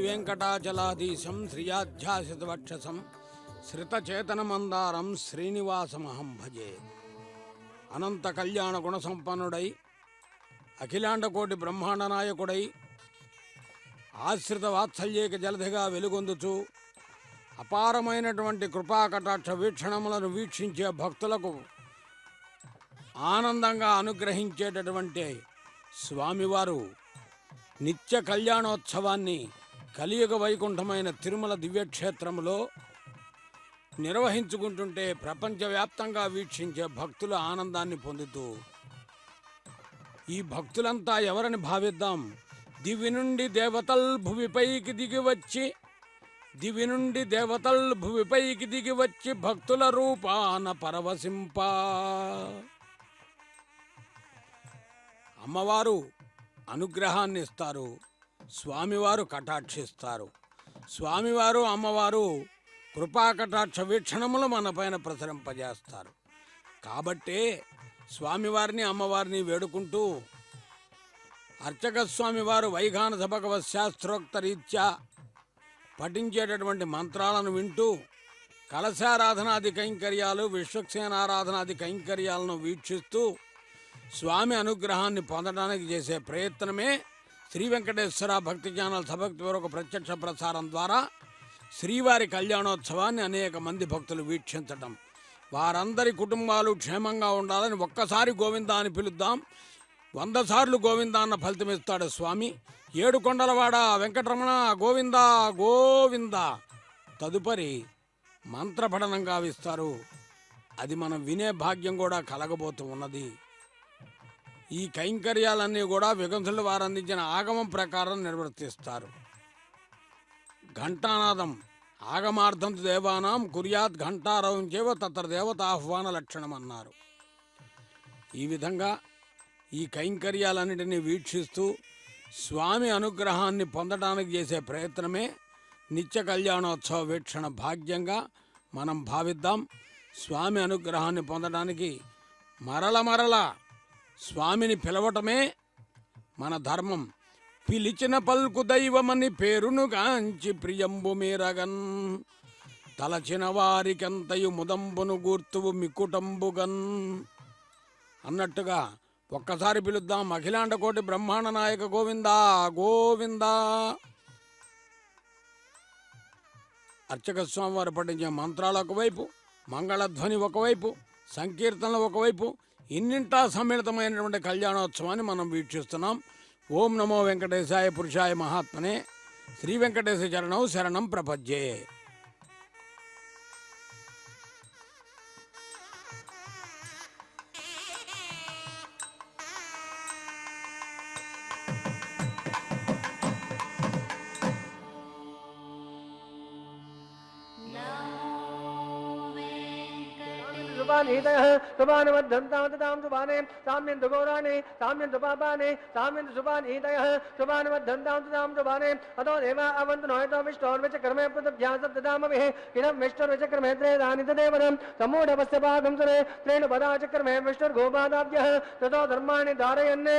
వెంకటాచలాధీశం శ్రియాధ్యాసితవక్షసం శ్రితచేతనమందారం శ్రీనివాసమహం భజే. అనంత కళ్యాణ గుణసంపన్నుడై అఖిలాండకోటి బ్రహ్మాండ నాయకుడై ఆశ్రిత వాత్సల్యేక జలధిగా వెలుగొందుచు అపారమైనటువంటి కృపాకటాక్ష వీక్షణములను వీక్షించే భక్తులకు ఆనందంగా అనుగ్రహించేటటువంటి స్వామివారు నిత్య కళ్యాణోత్సవాన్ని కలియుగ వైకుంఠమైన తిరుమల దివ్యక్షేత్రంలో నిర్వహించుకుంటుంటే ప్రపంచవ్యాప్తంగా వీక్షించే భక్తుల ఆనందాన్ని పొందుతూ ఈ భక్తులంతా ఎవరని భావిద్దాం? దివి నుండి దేవతల్ భువిపైకి దిగివచ్చి భక్తుల రూపాన పరవశింప. అమ్మవారు అనుగ్రహాన్ని ఇస్తారు, స్వామివారు కటాక్షిస్తారు. స్వామివారు అమ్మవారు కృపాకటాక్ష వీక్షణములు మన పైన ప్రసరింపజేస్తారు. కాబట్టే స్వామివారిని అమ్మవారిని వేడుకుంటూ అర్చక స్వామివారు వైఖానస భగవత్ శాస్త్రోక్త రీత్యా పఠించేటటువంటి మంత్రాలను వింటూ కలశారాధనాది కైంకర్యాలు, విశ్వక్సేనారాధనాది కైంకర్యాలను వీక్షిస్తూ స్వామి అనుగ్రహాన్ని పొందడానికి చేసే ప్రయత్నమే శ్రీ వెంకటేశ్వర భక్తి ఛానల్ సభక్తిపూర్వక ప్రత్యక్ష ప్రసారం ద్వారా శ్రీవారి కళ్యాణోత్సవాన్ని అనేక మంది భక్తులు వీక్షించటం. వారందరి కుటుంబాలు క్షేమంగా ఉండాలని ఒక్కసారి గోవిందా అని పిలుద్దాం. 100 సార్లు గోవిందా అన్న ఫలితమిస్తాడు స్వామి. 7 కొండలవాడ వెంకటరమణ గోవిందా గోవిందా. తదుపరి మంత్రపఠనం గావిస్తారు. అది మనం వినే భాగ్యం కూడా కలగబోతూ ఉన్నది. ఈ కైంకర్యాలన్నీ కూడా విగంసుల వారు అందించిన ఆగమం ప్రకారం నిర్వర్తిస్తారు. ఘంటానాదం ఆగమార్థం దేవానాం కుర్యాత్ ఘంటారవం చేవ తత్ర దేవత ఆహ్వాన లక్షణం అన్నారు. ఈ విధంగా ఈ కైంకర్యాలన్నిటినీ వీక్షిస్తూ స్వామి అనుగ్రహాన్ని పొందడానికి చేసే ప్రయత్నమే నిత్య కళ్యాణోత్సవ వీక్షణ భాగ్యంగా మనం భావిద్దాం. స్వామి అనుగ్రహాన్ని పొందడానికి మరల స్వామిని పిలవటమే మన ధర్మం. పిలిచిన పల్కు దైవమని పేరునుగాంచి ప్రియంబు మీరగన్ తలచిన వారికెంతయు ముదంబును గూర్తువు మికుటంబుగన్ అన్నట్టుగా ఒక్కసారి పిలుద్దాం. అఖిలాండ కోటి బ్రహ్మాండ నాయక గోవిందా గోవిందా. అర్చక స్వామి వారు పఠించే మంత్రాలు ఒకవైపు, మంగళధ్వని ఒకవైపు, సంకీర్తనలు ఒకవైపు, ఇన్నింటా సమ్మిళితమైనటువంటి కళ్యాణోత్సవాన్ని మనం వీక్షిస్తున్నాం. ఓం నమో వెంకటేశాయ పురుషాయ మహాత్మనే. శ్రీ వెంకటేశ చరణం శరణం ప్రపద్యే. शुभानीतयः शुभाने साम्यन्तु गौराणे साम्यन्तु पापाने साम्यन्तु शुभानीतयः शुभानवद्धन्तां शुभाने अतो देवा अवन्तु नोयतो विष्णोर्विचक्रमे पृथभ्यासप्तदामभिः इदं विष्णुर्विचक्रमे त्रेदानि तदेवनं सम्मूढवस्य पाकं सुरे त्रेणुपदाचक्रमे विष्णुर्गोपादाभ्यः ततो धर्माणि धारयन्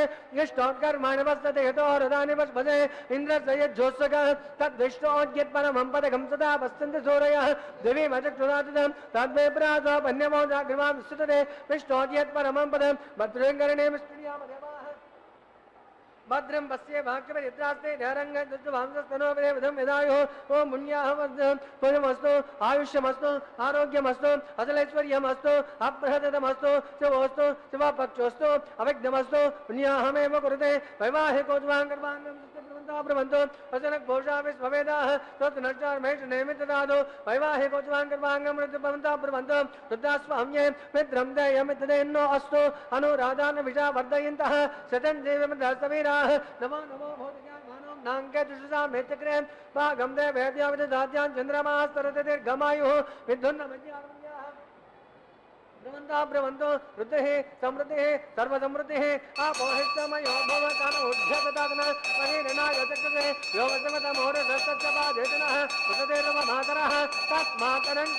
इष्टोत्कर्माणि वस्तते यतो रथानि वस्पदे इन्द्रस्य यज्जोत्सकः तद्विष्णोद्यत्परमं पदकं सदा वस्तन्ति सूरयः दिवीमचक्षुरातुतं तद्विप्रासोपन्यमो जाग्रमां विस्तृतते विष्णोद्यत्परमं पदं भद्रङ्करणे विष्णुयामदेवाः भद्रं पश्ये वाक्यपरित्रास्ते ध्यारङ्गस्तनोपदेवधं यदायुः ओं पुण्याः पुण्यमस्तु आयुष्यमस्तु आरोग्यमस्तु अचलैश्वर्यमस्तु अप्रहतमस्तु शिवोस्तु शिवपक्षोस्तु अविघ्नमस्तु पुण्याहमेव कुरुते वैवाहिकोज्वाङ्गर्वाङ्गं ब्रह्मन्तु वचनक घोषा विश्ववेदाः तत्नश्चार्मेष नैमित्तदादो वैवाहिकोज्वाङ्गर्वाङ्गं मृत्युभवन्तः ब्रह्मन्तु रुद्रास्वाम्ये मित्रं देयमित्तदेन्नो अस्तु अनुराधान विषा वर्धयन्तः शतं देवमदस्तवीराः नमो नमो भौतिकामानं नाङ्के दुष्टा मेत्यग्रे भागं देवेभ्यः चन्द्रमास्तरते दीर्घमायुः विद्युन्नमज्ञाः ब्रह्मन्तो वृद्धिः समृद्धिः सर्वसमृद्धिः आपोहितमयो भवतानोद्भ्यतदातन महीरनागतकृते योगसमतमोरसस्तबाधेतनः सुतदेर्वमातरः तस्मातरं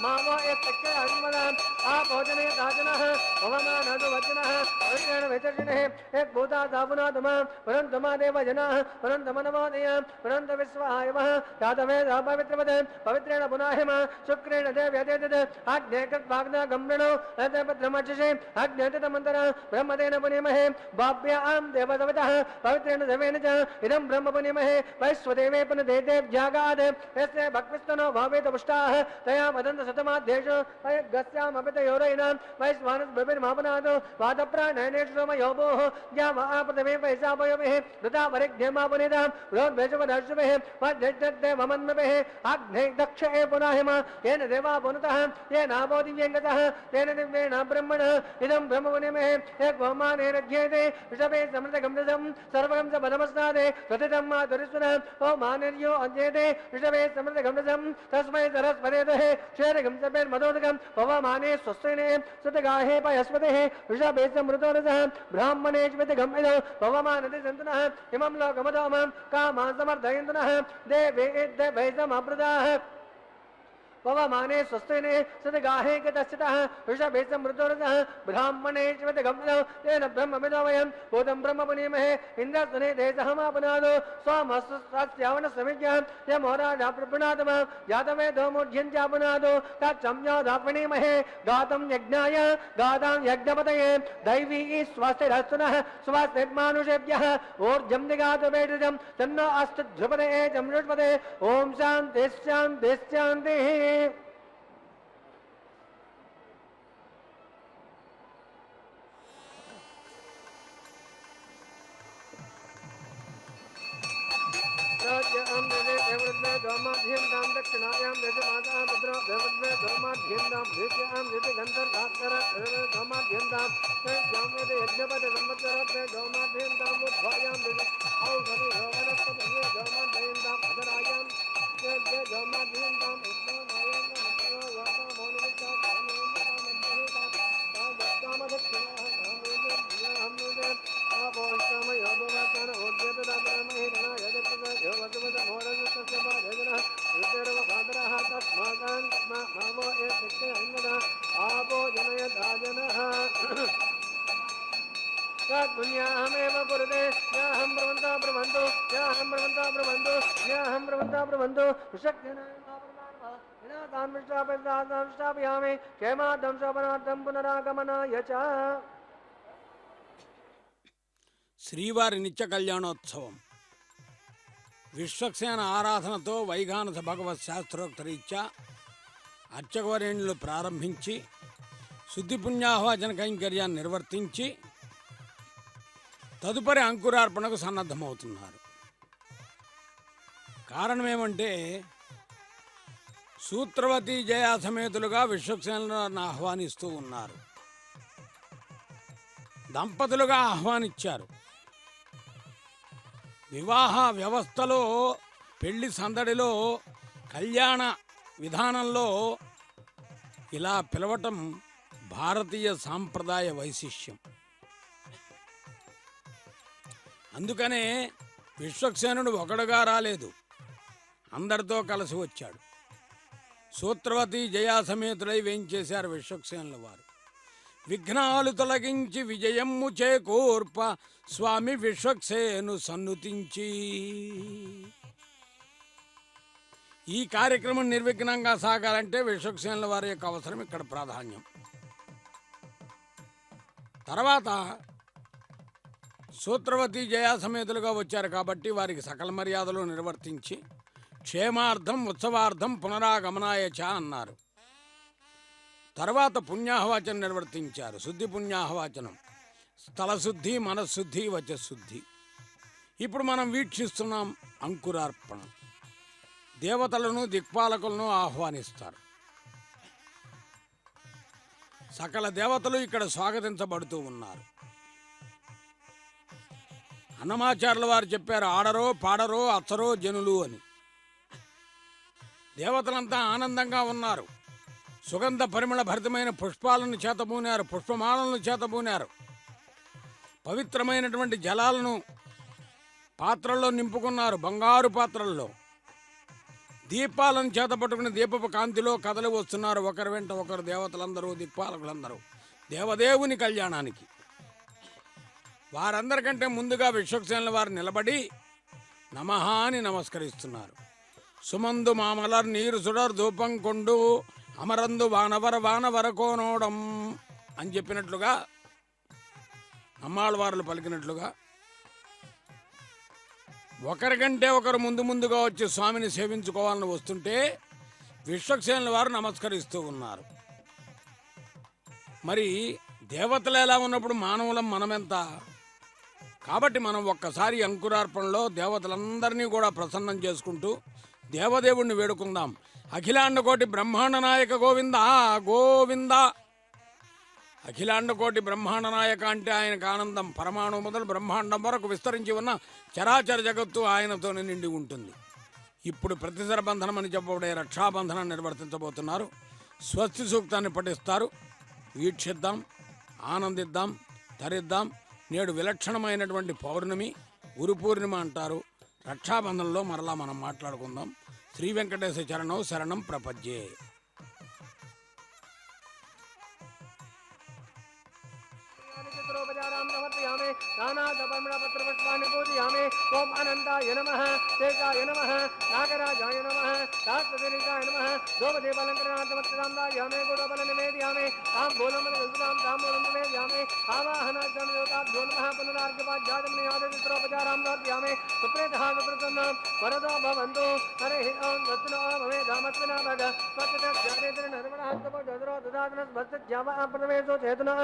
मावो यत्तक्के अन्मदाम् आपोजने दाजनः पवमानदुवचनः पवित्रेण विचर्षिणः यद्भूता दापुनातुमा पुरन्तमा देवजनाः पुरन्तमनमोदय पुरन्त विश्वायवः यातवेदा पवित्रवत् पवित्रेण पुनाहिम शुक्रेण देव्यतेतत् आज्ञे कृत्वाग्ना गम्रणो भद्रमक्षसे अज्ञातमन्तर ब्रह्मदेन पुनीमहे बाभ्यां देवदवतः पवित्रेण देवेन च इदं ब्रह्म पुनीमहे वैश्वदेवे पुनदेदेव्यागात् यस्य भक्तिस्तनो भावेत पुष्टाः तया वदन्त शतमाध्येषु गस्यामपितयोरयिनां वैश्वानस्बिर्मापनादो वादप्राणयनेषु सोमयोभोः ज्ञावापदमे वैशापयोभिः ऋता परिज्ञमापुनितां रोद्वेषवदर्शुभिः वज्रदेवमन्मभिः अग्ने दक्षे पुनाहिम येन देवा पुनतः येनापो दिव्यङ्गतः तेन दिव्येन ब्रह्मणः इदं ब्रह्मपुनीमहे एकवमाने रज्ञेते वृषभे समृतगम्यसं सर्वगं च पदमस्नादे तथितं माधुरीश्वरः ओमानिर्यो अध्येते वृषभे समृतगम्यसं तस्मै सरस्वतेः क्षेरगं सपेर्मदोदकं पवमाने स्वस्तिने सुतगाहे पयस्पतेः वृषभे समृतोरसः ब्राह्मणे श्वेतगम्यदो पवमानति सन्तनः इमं लोकमदोमं कामान् समर्थयन्तनः देवे देवै समप्रदाः पवमाने स्वस्तिने सदगाहे गतस्थितः वृषभे समृतोरसः ब्राह्मणे श्वेतगम्यदो तेन ब्रह्मविदो वयं भूतं ब्रह्म पुनीमहे इन्द्रस्तने देशहमापनादो सोमस्यावनसमिज्ञः यमोराजा प्रपुनातमः जातवेदो मूढ्यञ्चापनादो तत्संज्ञोदापणीमहे गातं यज्ञाय गातां यज्ञपतये दैवी स्वस्तिरस्तुनः स्वस्तिर्मानुषेभ्यः ऊर्जं दिगातवेदजं तन्नो अस्तु ध्रुपदये जमृष्पदे ॐ शान्तिः शान्तिः शान्तिः दक्षिणायां दशमातां भद्रा देवद्मे धर्माध्यन्तां भीत्यां गन्धर्वाक्षर धर्माध्यन्तां जाम्यते यज्ञपद संवत्सरत्ने धर्माध्यन्तां बुद्ध्वायां औषधि वनस्पतये धर्माध्यन्तां अधरायां धर्माध्यन्तां पुण्याहमेव कुरुते याहं ब्रह्मन्ता ब्रह्मन्तो याहं ब्रह्मन्ता ब्रह्मन्तो याहं ब्रह्मन्ता ब्रह्मन्तो शक्तिनामिष्टापयामि क्षेमार्थं शोभनार्थं पुनरागमनाय च శ్రీవారి నిత్య కళ్యాణోత్సవం విశ్వక్సేన ఆరాధనతో వైఘానస భగవత్ శాస్త్రోక్తరీత్యా అర్చకవరేణులు ప్రారంభించి శుద్ధి పుణ్యాహ్వాచన కైంకర్యాన్ని నిర్వర్తించి తదుపరి అంకురార్పణకు సన్నద్ధమవుతున్నారు. కారణమేమంటే సూత్రవతి జయా సమేతులుగా విశ్వక్సేనులను ఆహ్వానిస్తూ ఉన్నారు. దంపతులుగా ఆహ్వానించారు. వివాహ వ్యవస్థలో, పెళ్లి సందడిలో, కళ్యాణ విధానంలో ఇలా పిలవటం భారతీయ సాంప్రదాయ వైశిష్యం. అందుకనే విశ్వక్సేనుడు ఒకడుగా రాలేదు, అందరితో కలిసి వచ్చాడు. సూత్రవతి జయా సమేతులై వేంచేశారు విశ్వక్సేనుల వారు. విఘ్నాలు తొలగించి విజయమ్ము చేకూర్ప స్వామి విశ్వక్సేను సన్నుతించి. ఈ కార్యక్రమం నిర్విఘ్నంగా సాగాలంటే విశ్వక్సేనుల వారి యొక్క అవసరం ఇక్కడ ప్రాధాన్యం. తర్వాత సూత్రవతి జయా సమేతులుగా వచ్చారు కాబట్టి వారికి సకల మర్యాదలు నిర్వర్తించి క్షేమార్థం ఉత్సవార్థం పునరాగమనాయ చ అన్నారు. తర్వాత పుణ్యాహవాచనం నిర్వర్తించారు. శుద్ధి పుణ్యాహవాచనం, స్థలశుద్ధి, మనశుద్ధి, వచశుద్ధి. ఇప్పుడు మనం వీక్షిస్తున్నాం అంకురార్పణ. దేవతలను దిక్పాలకులను ఆహ్వానిస్తారు. సకల దేవతలు ఇక్కడ స్వాగతించబడుతూ ఉన్నారు. అన్నమాచార్యుల వారు చెప్పారు, ఆడరో పాడరో అచ్చరో జనులు అని. దేవతలంతా ఆనందంగా ఉన్నారు. సుగంధ పరిమళ భరితమైన పుష్పాలను చేతబూనారు, పుష్పమాలను చేతబూనారు. పవిత్రమైనటువంటి జలాలను పాత్రల్లో నింపుకున్నారు, బంగారు పాత్రల్లో. దీపాలను చేతపట్టుకుని దీపపు కాంతిలో కదలి వస్తున్నారు. ఒకరి వెంట ఒకరు దేవతలందరూ, దిక్పాలకులందరూ దేవదేవుని కళ్యాణానికి. వారందరికంటే ముందుగా విశ్వక్సేనుల వారు నిలబడి నమః అని నమస్కరిస్తున్నారు. సుమందు మామలర్ నీరు సుడర్ ధూపం కొండు అమరందు వానవర కోనోడం అని చెప్పినట్లుగా, అమ్మాళ్ళవార్లు పలికినట్లుగా ఒకరికంటే ఒకరు ముందుగా వచ్చి స్వామిని సేవించుకోవాలని వస్తుంటే విశ్వక్సేనుల వారు నమస్కరిస్తూ ఉన్నారు. మరి దేవతలు ఎలా ఉన్నప్పుడు మానవులం మనమెంత? కాబట్టి మనం ఒక్కసారి అంకురార్పణలో దేవతలందరినీ కూడా ప్రసన్నం చేసుకుంటూ దేవదేవుణ్ణి వేడుకుందాం. అఖిలాండకోటి బ్రహ్మాండ నాయక గోవింద గోవింద. అఖిలాండకోటి బ్రహ్మాండ నాయక అంటే ఆయనకు ఆనందం. పరమాణు మొదలు బ్రహ్మాండం వరకు విస్తరించి ఉన్న చరాచర జగత్తు ఆయనతోనే నిండి ఉంటుంది. ఇప్పుడు ప్రతిసర బంధనం అని చెప్పబడే రక్షాబంధనం నిర్వర్తించబోతున్నారు. స్వస్తి సూక్తాన్ని పఠిస్తారు. వీక్షిద్దాం, ఆనందిద్దాం, తరిద్దాం. నేడు విలక్షణమైనటువంటి పౌర్ణమి, గురు పూర్ణిమ అంటారు. రక్షాబంధంలో మరలా మనం మాట్లాడుకుందాం. శ్రీ వెంకటేశ చరణం శరణం ప్రపద్యే. సమర్పయామి నానాదపర్మణపత్రపుష్పాన్ని పూజయామి. ఓం అనంతాయ నమః, శేషాయ నమః, నాగరాజాయ నమః, శాస్త్రదేశాయ నమః. ధూపదీపాలంకరణార్థమత్సదాందాయామి గుడోబల నివేదయామి. తాంబూలములు కల్పుతాం తాంబూలం నివేదయామి. ఆవాహనాచార్యోతాభ్యో నమః. పునరార్ఘ్యపాధ్యాయం నియాదవిత్రోపచారాం సమర్పయామి. సుప్రేతః సుప్రసన్నం వరదో భవంతు. హరిః ఓం వత్సలో భవేదామస్మినా భగ స్వస్తిజ్ఞానేతర నిర్మణహస్తపో దదాతన స్వస్తిజ్ఞావః ప్రవేశో చేతనః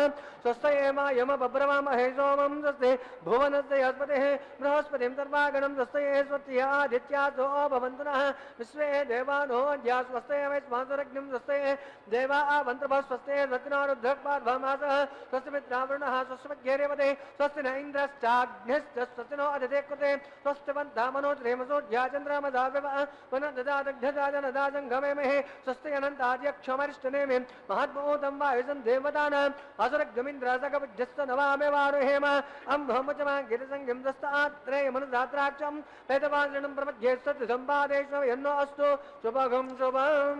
స్వస్తయేమ యమ బబ్రవామహే సోమం స్వస్తి భువనస్య యస్పతిః బృహస్పతిం సర్వాగణం స్వస్తయే స్వస్తిః ఆదిత్యాసో భవంతు నః విశ్వే దేవానో అద్యా స్వస్తయే వైశ్వానరగ్నిం స్వస్తయే దేవా వంత్రభ స్వస్తయే రత్నారుద్రక్పాద్భమాసః స్వస్తి మిత్రావరుణః స్వస్తి మధ్యేరేవతే స్వస్తి న ఇంద్రశ్చాగ్నిశ్చ స్వస్తి నో అదితే కృతే స్వస్తి వంతామనో త్రేమసో ధ్యాచంద్రమదావ్యవ పునర్దదాదగ్ధదాజనదాజంగమేమహే స్వస్తి అనంతాద్యక్షమరిష్టనేమి మహద్భూతం వాయుసం దేవతానాం అసురగ్గమింద్రసగవిధ్యస్త నవామి వారుహేమ అంభోముచమా గిరిసంగం దస్తాత్రేయమనుదాత్రాక్షం వేదవాంజనం ప్రపద్యే సత్ సంపాదేశ్వ ఎన్నో అస్తు శుభగం శుభం.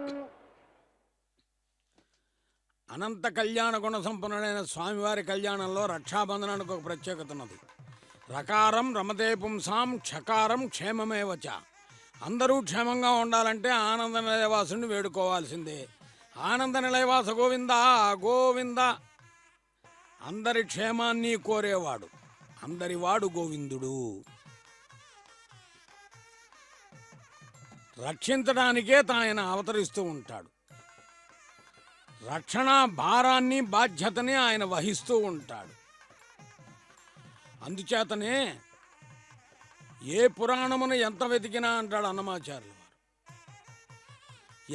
అనంత కళ్యాణ గుణ సంపన్నుడైన స్వామివారి కళ్యాణంలో రక్షాబంధనానికి ఒక ప్రత్యేకత ఉన్నది. రకారం రమతే పుంసాం, క్షకారం క్షేమమేవచ. అందరూ క్షేమంగా ఉండాలంటే ఆనంద నిలయవాసుని వేడుకోవాల్సిందే. ఆనంద నిలయవాస గోవింద గోవింద. అందరి క్షేమాన్ని కోరేవాడు, అందరివాడు గోవిందుడు. రక్షించడానికే ఆయన అవతరిస్తూ ఉంటాడు. రక్షణ భారాన్ని బాధ్యతని ఆయన వహిస్తూ ఉంటాడు. అందుచేతనే ఏ పురాణమును ఎంత వెతికినా అంటాడు అన్నమాచార్యులు వారు,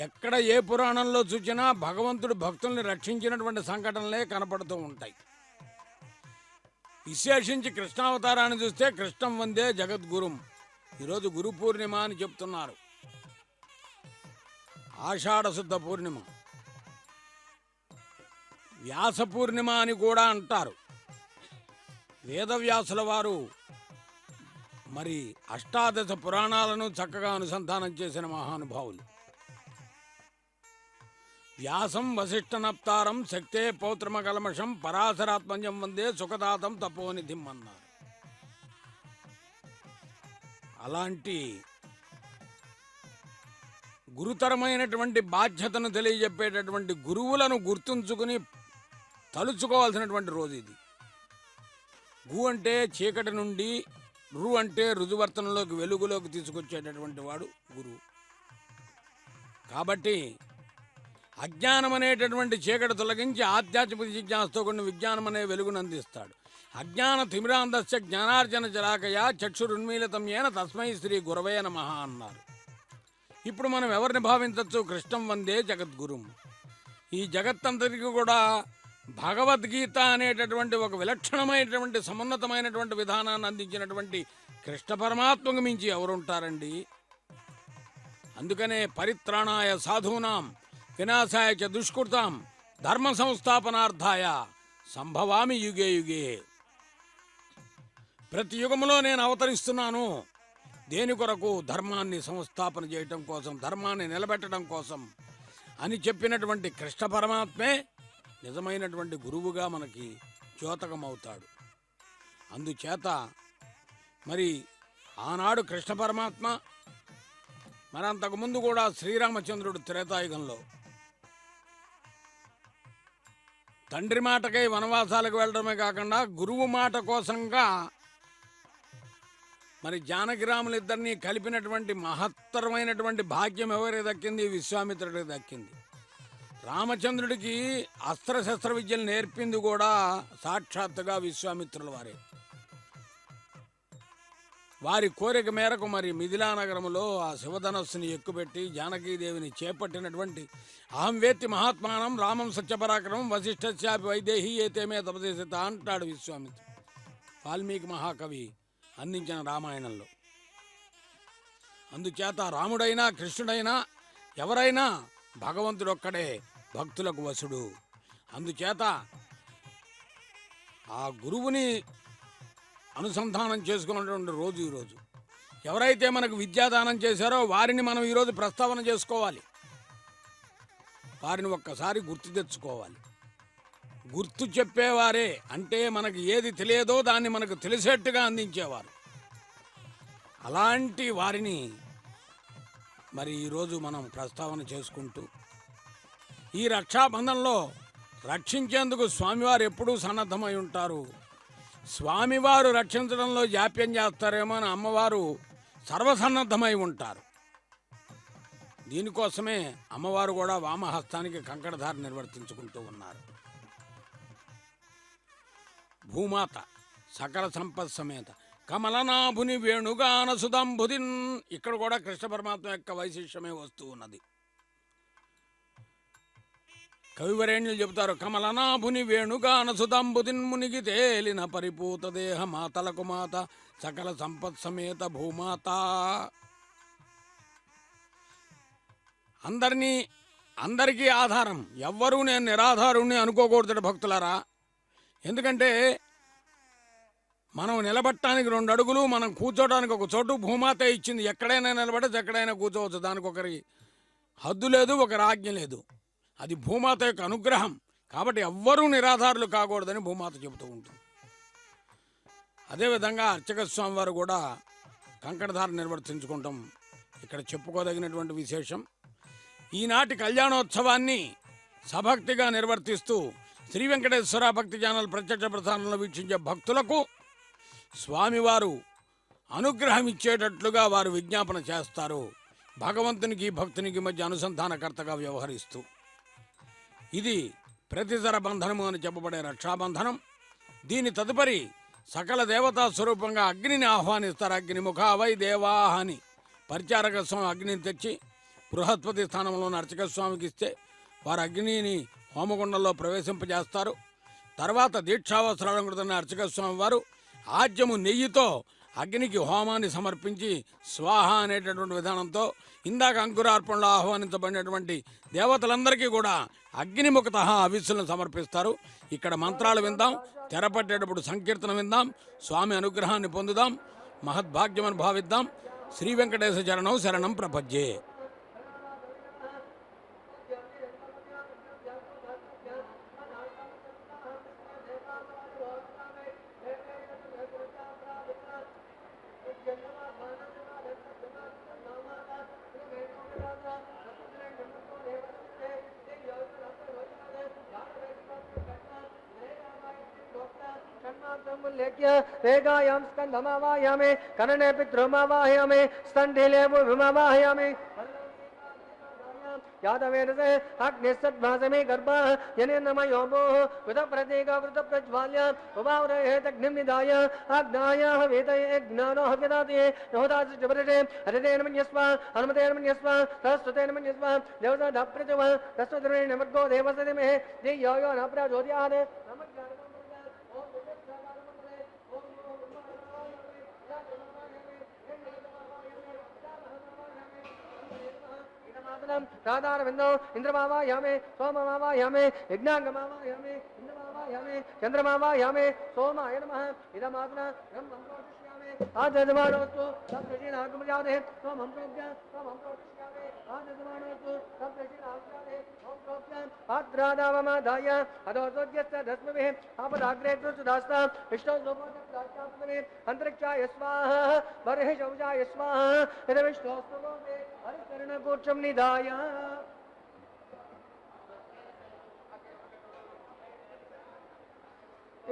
ఎక్కడ ఏ పురాణంలో చూచినా భగవంతుడు భక్తుల్ని రక్షించినటువంటి సంఘటనలే కనపడుతూ ఉంటాయి. విశేషించి కృష్ణావతారాన్ని చూస్తే కృష్ణం వందే జగద్గురుం. ఈరోజు గురు పూర్ణిమ అని చెప్తున్నారు. ఆషాఢ శుద్ధ పూర్ణిమ, వ్యాస పూర్ణిమ అని కూడా అంటారు. వేదవ్యాసుల వారు మరి అష్టాదశ పురాణాలను చక్కగా అనుసంధానం చేసిన మహానుభావులు. వ్యాసం వశిష్ఠనప్తారం శక్తే పౌత్రమ కల్మషం పరాశరాత్మజం వందే సుఖదాతం తపోనిధిం అన్నారు. అలాంటి గురుతరమైనటువంటి బాధ్యతను తెలియజెప్పేటటువంటి గురువులను గుర్తుంచుకుని తలుచుకోవాల్సినటువంటి రోజు ఇది. గు అంటే చీకటి నుండి, రు అంటే రుజువర్తనలోకి వెలుగులోకి తీసుకొచ్చేటటువంటి వాడు గురువు. కాబట్టి అజ్ఞానం అనేటటువంటి చీకటి తొలగించి ఆధ్యాత్మిక జిజ్ఞాసతో కొన్ని విజ్ఞానం అనే వెలుగును అందిస్తాడు. అజ్ఞాన తిమిరాంధస్య జ్ఞానార్జన జలాకయ చక్షురున్మీలితం ఏన తస్మై శ్రీ గురవే నమః అన్నారు. ఇప్పుడు మనం ఎవరిని భావించవచ్చు? కృష్ణం వందే జగద్గురుం. ఈ జగత్తంతటికి కూడా భగవద్గీత అనేటటువంటి ఒక విలక్షణమైనటువంటి సమున్నతమైనటువంటి విధానాన్ని అందించినటువంటి కృష్ణ పరమాత్మకు మించి ఎవరుంటారండి? అందుకనే పరిత్రాణాయ సాధూనాం వినాశాయ చ దుష్కృతాం ధర్మ సంస్థాపనార్థాయ సంభవామి యుగే యుగే. ప్రతి యుగములో నేను అవతరిస్తున్నాను. దేని కొరకు? ధర్మాన్ని సంస్థాపన చేయటం కోసం, ధర్మాన్ని నిలబెట్టడం కోసం అని చెప్పినటువంటి కృష్ణ పరమాత్మే నిజమైనటువంటి గురువుగా మనకి ద్యోతకమవుతాడు. అందుచేత మరి ఆనాడు కృష్ణ పరమాత్మ, మరి అంతకుముందు కూడా శ్రీరామచంద్రుడు త్రేతాయుగంలో తండ్రి మాటకై వనవాసాలకు వెళ్ళడమే కాకుండా గురువు మాట కోసంగా మరి జానకిరాములిద్దరినీ కలిపినటువంటి మహత్తరమైనటువంటి భాగ్యం ఎవరికి దక్కింది? విశ్వామిత్రుడికి దక్కింది. రామచంద్రుడికి అస్త్రశస్త్ర విద్యలు నేర్పింది కూడా సాక్షాత్తుగా విశ్వామిత్రుల వారే. వారి కోరిక మేరకు మరి మిథిలా నగరంలో ఆ శివధనస్సుని ఎక్కుపెట్టి జానకీదేవిని చేపట్టినటువంటి అహం వేత్తి మహాత్మానం రామం సత్యపరాక్రమం వశిష్ఠస్యాపి వైదేహి ఏతేమే తపదేశిత అంటాడు విశ్వామిత్రుడు, వాల్మీకి మహాకవి అందించిన రామాయణంలో. అందుచేత రాముడైనా కృష్ణుడైనా ఎవరైనా భగవంతుడొక్కడే భక్తులకు వశుడు. అందుచేత ఆ గురువుని అనుసంధానం చేసుకున్నటువంటి రోజు ఈరోజు. ఎవరైతే మనకు విద్యాదానం చేశారో వారిని మనం ఈరోజు ప్రస్తావన చేసుకోవాలి. వారిని ఒక్కసారి గుర్తు తెచ్చుకోవాలి. గుర్తు చెప్పేవారే అంటే మనకు ఏది తెలియదో దాన్ని మనకు తెలిసేట్టుగా అందించేవారు. అలాంటి వారిని మరి ఈరోజు మనం ప్రస్తావన చేసుకుంటూ ఈ రక్షాబంధంలో రక్షించేందుకు స్వామివారు ఎప్పుడూ సన్నద్ధమై ఉంటారు. స్వామివారు రక్షించడంలో జాప్యం చేస్తారేమో అని అమ్మవారు సర్వసన్నద్ధమై ఉంటారు. దీనికోసమే అమ్మవారు కూడా వామహస్తానికి కంకణధార నిర్వర్తించుకుంటూ ఉన్నారు. భూమాత సకల సంపత్ సమేత కమలనాభుని వేణుగాన సుదంబుదిన్. ఇక్కడ కూడా కృష్ణ పరమాత్మ యొక్క వైశిష్యమే వస్తూ ఉన్నది. కవివరేణ్యులు చెబుతారు, కమలనాభుని వేణుగాన సుదంబుదిన్ మునిగి తేలిన పరిపూత దేహ మాతలకు మాత సకల సంపత్ సమేత భూమాత. అందరికీ ఆధారం. ఎవ్వరూ నేను నిరాధారుణ్ణి అనుకోకూడదు భక్తులారా. ఎందుకంటే మనం నిలబట్టడానికి 2 అడుగులు, మనం కూర్చోడానికి ఒక చోటు భూమాత ఇచ్చింది. ఎక్కడైనా నిలబడచ్చు, ఎక్కడైనా కూర్చోవచ్చు. దానికి ఒకరి హద్దు లేదు, ఒకరి ఆజ్ఞ లేదు. అది భూమాత యొక్క అనుగ్రహం. కాబట్టి ఎవ్వరూ నిరాధారులు కాకూడదని భూమాత చెబుతూ ఉంటుంది. అదేవిధంగా అర్చక స్వామి వారు కూడా కంకణధార నిర్వర్తించుకుంటాం ఇక్కడ చెప్పుకోదగినటువంటి విశేషం. ఈనాటి కళ్యాణోత్సవాన్ని సభక్తిగా నిర్వర్తిస్తూ శ్రీ వెంకటేశ్వర భక్తి ఛానల్ ప్రత్యక్ష ప్రసారంలో వీక్షించే భక్తులకు స్వామివారు అనుగ్రహం ఇచ్చేటట్లుగా వారు విజ్ఞాపన చేస్తారు, భగవంతునికి భక్తునికి మధ్య అనుసంధానకర్తగా వ్యవహరిస్తూ. ఇది ప్రతిధర బంధనము అని చెప్పబడే రక్షాబంధనం. దీని తదుపరి సకల దేవతా స్వరూపంగా అగ్నిని ఆహ్వానిస్తారు. అగ్నిముఖావై దేవాహ అని పరిచారక స్వామి అగ్నిని తెచ్చి బృహస్పతి స్థానంలోని అర్చక స్వామికి ఇస్తే వారు అగ్నిని హోమగుండంలో ప్రవేశింపజేస్తారు. తర్వాత దీక్షావస్త్రాలను కూడా అర్చక స్వామి వారు ఆజ్యము నెయ్యితో అగ్నికి హోమాన్ని సమర్పించి స్వాహ అనేటటువంటి విధానంతో ఇందాక అంకురార్పణలో ఆహ్వానించబడినటువంటి దేవతలందరికీ కూడా అగ్నిముఖత అవిస్సులను సమర్పిస్తారు. ఇక్కడ మంత్రాలు విందాం, తెరపట్టేటప్పుడు సంకీర్తన విందాం, స్వామి అనుగ్రహాన్ని పొందుదాం, మహద్భాగ్యమని భావిద్దాం. శ్రీ వెంకటేశ చరణం శరణం ప్రపద్యే. रेगायां स्कन्धमावाहयामि कनने पितृमावाहयामि स्तण्डिले भूमिमावाहयामि यादवेरसे अग्निसद्भासमे गर्भः यनेन्नमयोभोः कृतप्रतीका कृतप्रज्वाल्य उभावरहेतग्निं निधाय अग्नायाः वेदये ज्ञानोः विदातये नहोदासुजपरिषे हरितेन मन्यस्वा हनुमतेन मन्यस्वा सरस्वतेन मन्यस्वा देवताप्रतिमः तस्वद्रेण मर्गो देवसतिमे धियो यो न प्रचोदयात् राधारविंदो इंद्रमावाहयामि सोममावाहयामि यज्ञांगमावाहयामि इंद्रमावाहयामि चंद्रमावाहयामि सोमाय नमः इदमात्मा ब्रह्मं प्रोदिष्यामि आददमानोस्तु सप्तशीनागमजाते सोमं प्रोदिष्यामि आददमानोस्तु सप्तशीनागमजाते ओम प्रोद्य आद्रादावमादाय अदोसोद्यस्य दस्मभिः आपदाग्रे कृतदास्ता विष्णु लोकोदप्राप्तमे अंतरिक्षाय स्वाहा बर्हि शौचाय स्वाहा इद विष्णोस्तुते हरिकर्णकोट्टं निधाय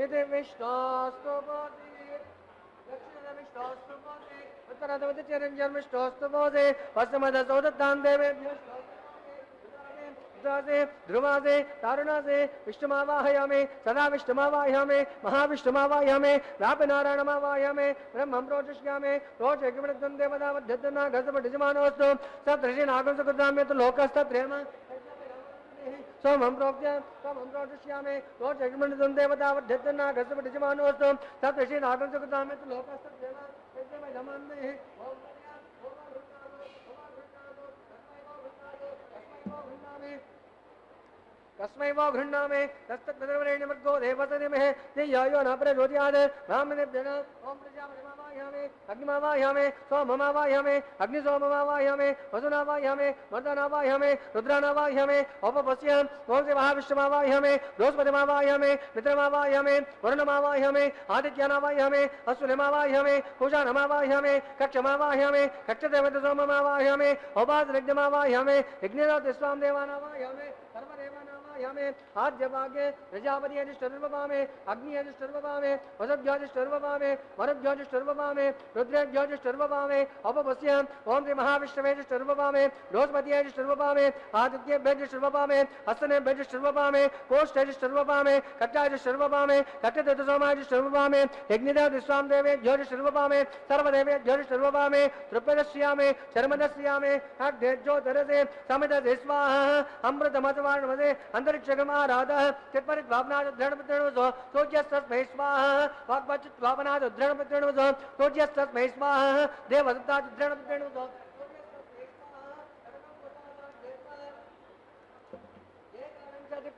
इति विष्णोस्तुते दक्षिण विष्णोस्तुते उत्तरदवतिचरञ्जन विष्णोस्तुते पश्चिमदसोदत्तां देवेभ्यो ध्रुवासे तारुणासे विष्णुमावाहयामि सदा विष्णुमावाहयामि महाविष्णुमावाहयामि व्यापनारायणमावाहयामि ब्रह्मं प्रोदिष्यामि रोज एकमिदं देवतावद्यतना गजपटिजमानोऽस्तु सप्तर्षीनागं सुकृताम्य तु लोकस्तत्रेम सोमं प्रोदिष्यामि रोज एकमिदं देवतावद्यतना गजपटिजमानोऽस्तु सप्तर्षीनागं सुकृताम्य तु लोकस्तत्रेम कस्मै वो गृह्णामि तस्तत्तद्रेण्यमर्गो देवसतिमहे धियो न प्रचोदयात् ब्राह्मणेभ्यः ओम प्रजापतिमावाहयामि अग्निमावाहयामि सोममावाहयामि अग्निसोममावाहयामि वसुनावाहयामि मर्दनावाहयामि रुद्रानावाहयामि उपपश्य ओम श्री महाविष्णुमावाहयामि बृहस्पतिमावाहयामि मित्रमावाहयामि वरुणमावाहयामि आदित्यानावाहयामि अश्विनीमावाहयामि पूजानमावाहयामि कक्षमावाहयामि कक्षदेवतसोममावाहयामि उपासनज्ञमावाहयामि यज्ञनाथस्वां देवानावाहयामि सर्वदेवानावाहयामि आद्यभागे प्रजापति अधिष्ठर्वभामे अग्नि अधिष्ठर्वभामे वसुभ्याधिष्ठर्वभामे मरुभ्याधिष्ठर्वभामे रुद्रेभ्याधिष्ठर्वभामे अपपश्य ओम श्री महाविष्णवे अधिष्ठर्वभामे बृहस्पति अधिष्ठर्वभामे आदित्येभ्यधिष्ठर्वभामे हस्तनेभ्यधिष्ठर्वभामे कोष्ठधिष्ठर्वभामे कट्टाधिष्ठर्वभामे कट्टदत्तसोमाधिष्ठर्वभामे यज्ञदेवस्वां देवेभ्योधिष्ठर्वभामे सर्वदेवेभ्योधिष्ठर्वभामे तृप्यदस्यामे चर्मदस्यामे अग्नेज्योतिरसे समिदसे स्वाहा अमृतमतवाणमसे अंतरिक्षगमाराधः चित्परिद्भावनाद दृढपत्रणवसो सोज्यस्तस्मै स्वाहा वाग्वचित्भावनाद दृढपत्रणवसो सोज्यस्तस्मै स्वाहा देवदत्ताद दृढपत्रणवसो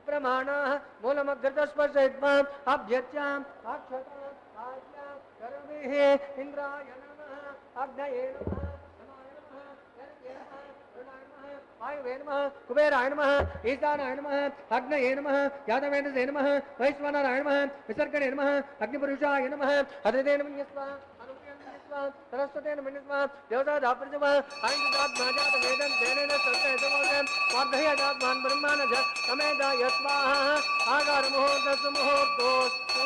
प्रमाणाः मूलमग्रतस्पर्शयित्वाम् अभ्यच्याम् अक्षताम् आज्ञाम् करोमिः इन्द्राय नमः अग्नये नमः वायुवे नमः कुबेराय नमः ईशानाय नमः अग्नये नमः यादवेन्द्रसे नमः वैश्वानराय नमः विसर्गणे नमः अग्निपुरुषाय नमः हरिते नमः सरस्वते नमः देवतादाप्रतिमः आयुधात्माजात वेदं तेनेन सत्येतमोदं वाग्दह्यदात्मान् ब्रह्मानज समेधाय स्वाहा आगारमुहूर्तस्तु मुहूर्तोऽस्तु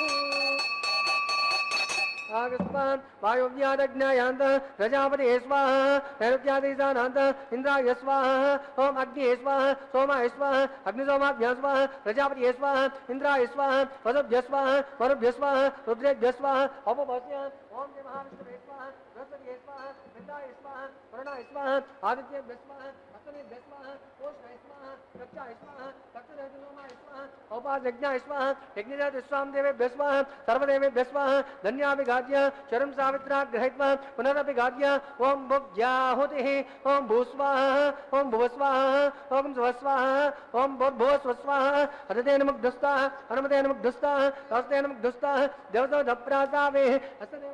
आगस्वान् वायुव्यादज्ञायान्त प्रजापते स्वाहा नैरुत्यादिशानान्त इन्द्राय स्वाहा ओम अग्नि स्वाहा सोमाय स्वाहा अग्निसोमाभ्यां स्वाहा प्रजापते स्वाहा इंद्राय स्वाहा वसुभ्य स्वाहा वरुभ्य स्वाहा रुद्रेभ्य स्वाहा अपवस्य ओम श्री महाविष्णुवे स्वाहा बृहस्पतिये स्वाहा विद्याय स्वाहा वरुणाय स्वाहा आदित्येभ्य स्वाहा अग्नेभ्य स्वाहा ओष्णाय स्वाहा रक्षाय स्वाहा दक्षिणेभ्य स्वाहा औपासयज्ञाय स्वाहा यज्ञजात स्वामदेवेभ्य स्वाहा सर्वदेवेभ्य स्वाहा धन्याभिघात्य शरं सावित्रा गृहीत्वा पुनरभिघात्य ओम भुज्याहुतिः ओम भूस्वाहा ओम भुवस्वाहा ओम स्वस्वाहा ओम भुवस्वस्वाहा अदतेन मुग्धस्ताः हनुमतेन मुग्धस्ताः हस्तेन मुग्धस्ताः देवतो दप्रासावे हस्तदेव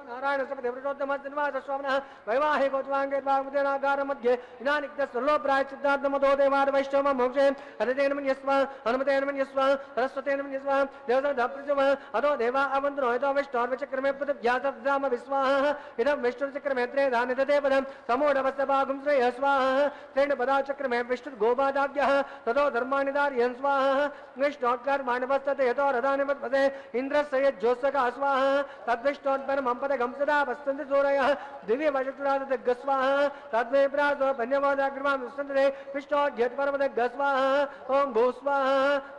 नारायण सपदेवृतोत्तमः वैवाहिकोत्वाङ्गेद्वाग्मुदेनागार मध्ये इदानिक्तस्वलोप्रायश्चित्तार्थमतो देवाद वैष्णव मोक्षे हरितेन मन्यस्व हनुमतेन मन्यस्व सरस्वतेन मन्यस्व देवतः अतो देवा अवन्तनो यतो विष्णोर्वचक्रमे पृथिव्यासब्धाम विस्वाहा इदं विष्णुचक्रमे त्रेधानि ददे पदं समूढवस्तभागं श्रेयः स्वाहा त्रेण पदाचक्रमे विष्णुर्गोपादाभ्यः ततो धर्माणि धारयन् स्वाहा विष्णोत्कर्माणि वस्तते यतो रथानि वत्पते इन्द्रस्य यज्जोत्सकः स्वाहा तद्विष्णोत्परमं पद गंसदा वस्तंति सूरयः दिव्य वजत्राद गस्वाहा तद्मे प्रासो पन्यमोदाग्रमां वस्तंते विष्णोद्यत परमद गस्वाहा ओम भूस्वाहा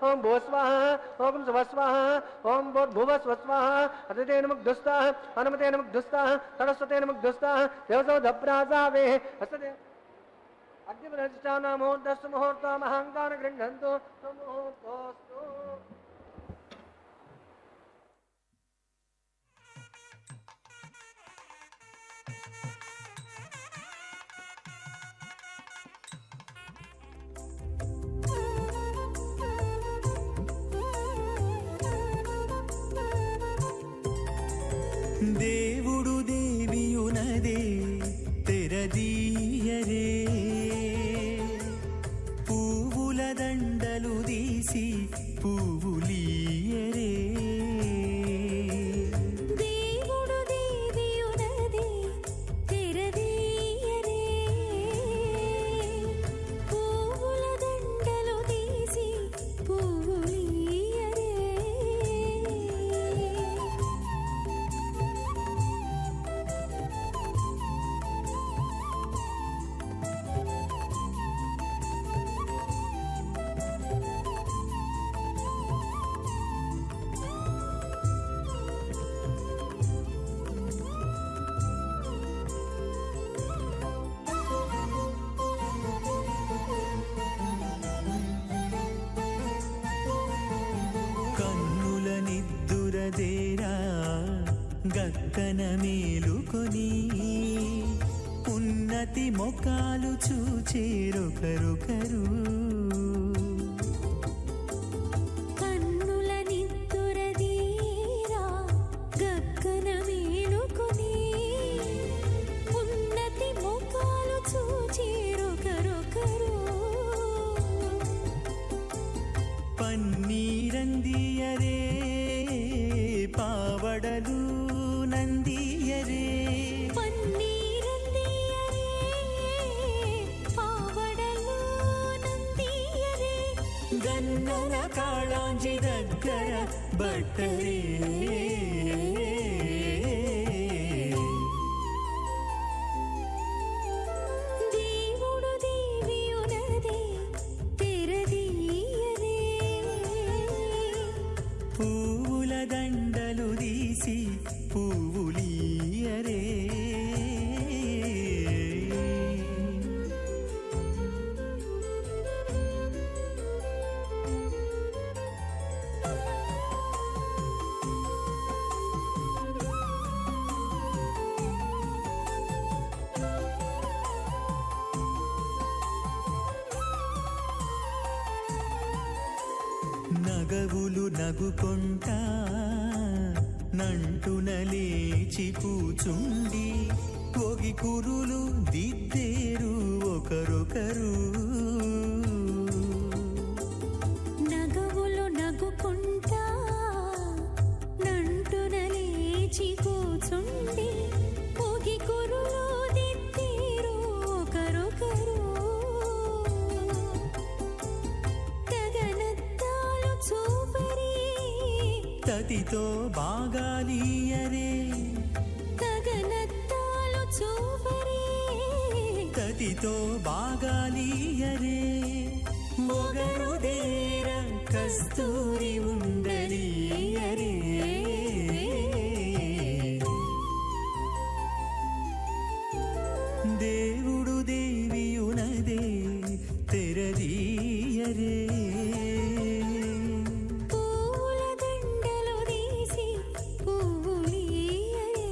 ओम भूस्वाहा ओम स्वस्वाहा ओम भूवस्वस्वाहा अदितेन मुग्धस्ताः हनुमतेन मुग्धस्ताः सरस्वतेन मुग्धस्ताः देवतो दप्रासावे हस्तते अग्निप्रतिष्ठानां मुहूर्तस्य मुहूर्तो महाङ्गान गृह्णन्तु मुहूर्तोऽस्तु దేవుడు దేవియునదే తెరదీయరే పువ్వుల దండలు తీసి పువ్వులీయరే దేవుడు దేవియునదే తెరదీయరే పువ్వుల దండలు తీసి పువ్వులీయరే కన్నుల నిద్దురదేరా గక్కన మేలుకొని ఉన్నతి మొకాలు చూచేరొకరొకరు కన్నుల నిద్దురదీరా గగ్గన మేలుకొని ఉన్నతి ముఖాలు చూచేరొకరొకరు పన్నీరందియరే పావడలు నందియరే పన్నీరందియరే పావడలు నందియరే గన్నన కాళాంజి దగ్గర బట్టరే దేవుడు దేవియునదే తెరదీయరే పువ్వుల దండలు తీసి పువ్వులీయరే నగవులు నగుకొంటా నంటున లేచి కూచుండి ఒగి కురులు దిద్దేరు ఒకరొకరు నగవులు నగుకుంటా నంటున లేచి కూచుండి పొగి కురులు దిద్దేరు ఒకరొకరు తగనద్దాలు చూపరి తతితో బాగాలీయరే గగనత్తాలు చూపరే తతితో బాగాలీయరే మొగరు దేర కస్తూరి ఉండలీయరే దేవుడు దేవియునదే తెరదీయరే పూల దండలు తీసి పువ్వులీయరే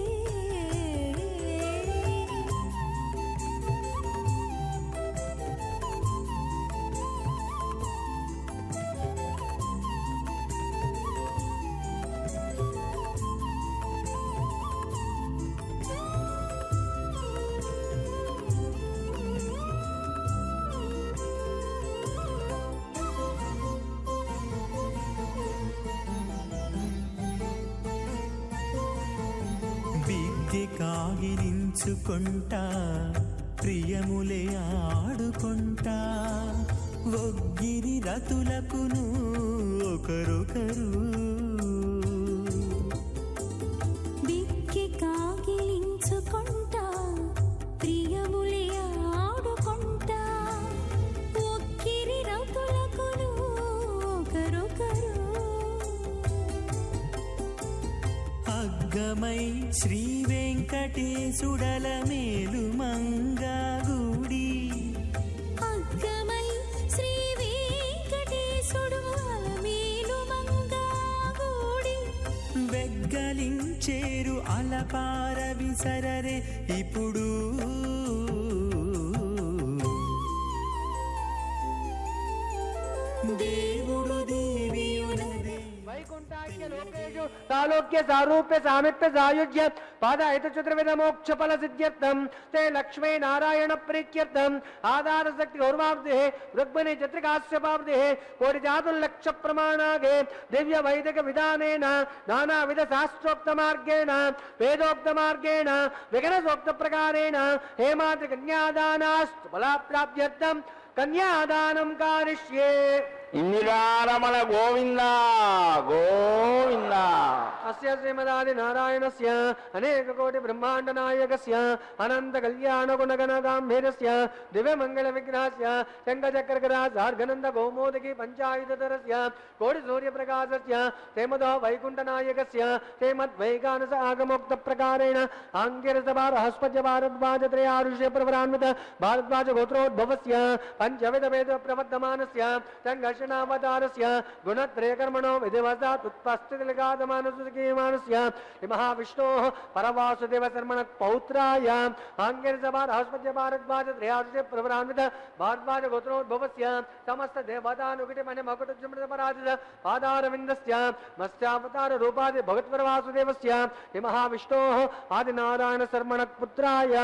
విద్య కాగిలించుకుంటా ప్రియములే ఆడుకుంటా ఒగ్గిరి రతులకును ఒకరొకరు బిక్కి కాగిలించుకుంటా ప్రియములే ఆడుకుంటా ఒక్కిరి రతులకును ఒకరొకరు అగ్గమై శ్రీ వెంకటేశుడల మేలు మంగాగుడి అగ్గమై శ్రీ వెంకటేశుడు అలమేలు మంగాగూడి వెగ్గలించేరు అలపార విసరరే ఇప్పుడు దేవుడు దేవియునదే వైకుంఠాఖ్య లోకేషు సాలోక్య సారూప్య సామిత్య సాయుజ్య పాదాయత చతుర్విధ మోక్ష ఫల సిద్ధ్యర్థం తే లక్ష్మీ నారాయణ ప్రీత్యర్థం ఆధార శక్తి గౌరవాబ్ధే రుక్మిణి చత్రికాశ్యపాబ్ధే కోటి జాతుర్లక్ష ప్రమాణాగే దివ్య వైదిక విధానేన నానావిధ శాస్త్రోక్త మార్గేణ వేదోక్త మార్గేణ విఘ్నసోక్త ప్రకారేణ హేమాద్రి కన్యాదానాస్తు ఫలాప్రాప్త్యర్థం కన్యాదానం కారిష్యే. ఇందిరారమణ గోవింద గోవింద. అస్య శ్రీమదాది నారాయణస్య అనేక కోటి బ్రహ్మాండ నాయకస్య అనంత కళ్యాణ గుణగణ గాంభీరస్య దివ్య మంగళ విగ్రహస్య శంఖచక్రగరా సార్గనంద గోమోదకి పంచాయుధరస్య కోటి సూర్య ప్రకాశస్య శ్రీమదో వైకుంఠ నాయకస్య శ్రీమద్వైకానస ఆగమోక్త ప్రకారేణ ఆంగిరస బృహస్పత్య భారద్వాజ త్రయారుష్య ప్రవరాన్విత భారద్వాజ గోత్రోద్భవస్య పంచవిధ వేద ప్రవర్ధమానస్య సంఘర్షణావతారస్య గుణత్రయకర్మణో విధివశాత్ ఉత్పస్థితిలగాదమానసుకీమానస్య మహావిష్ణోః పరవాసుదేవ శర్మణ పౌత్రాయ ఆంగిరసభారస్పత్య భారద్వాజ త్రయారుష్య ప్రవరాన్విత భారద్వాజ గోత్రోద్భవస్య సమస్త దేవతానుగిటి మణి మకుట పరాజిత పాదారవిందస్య మత్స్యావతార రూపాది భగవద్వర వాసుదేవస్య మహావిష్ణోః ఆదినారాయణ శర్మణ పుత్రాయ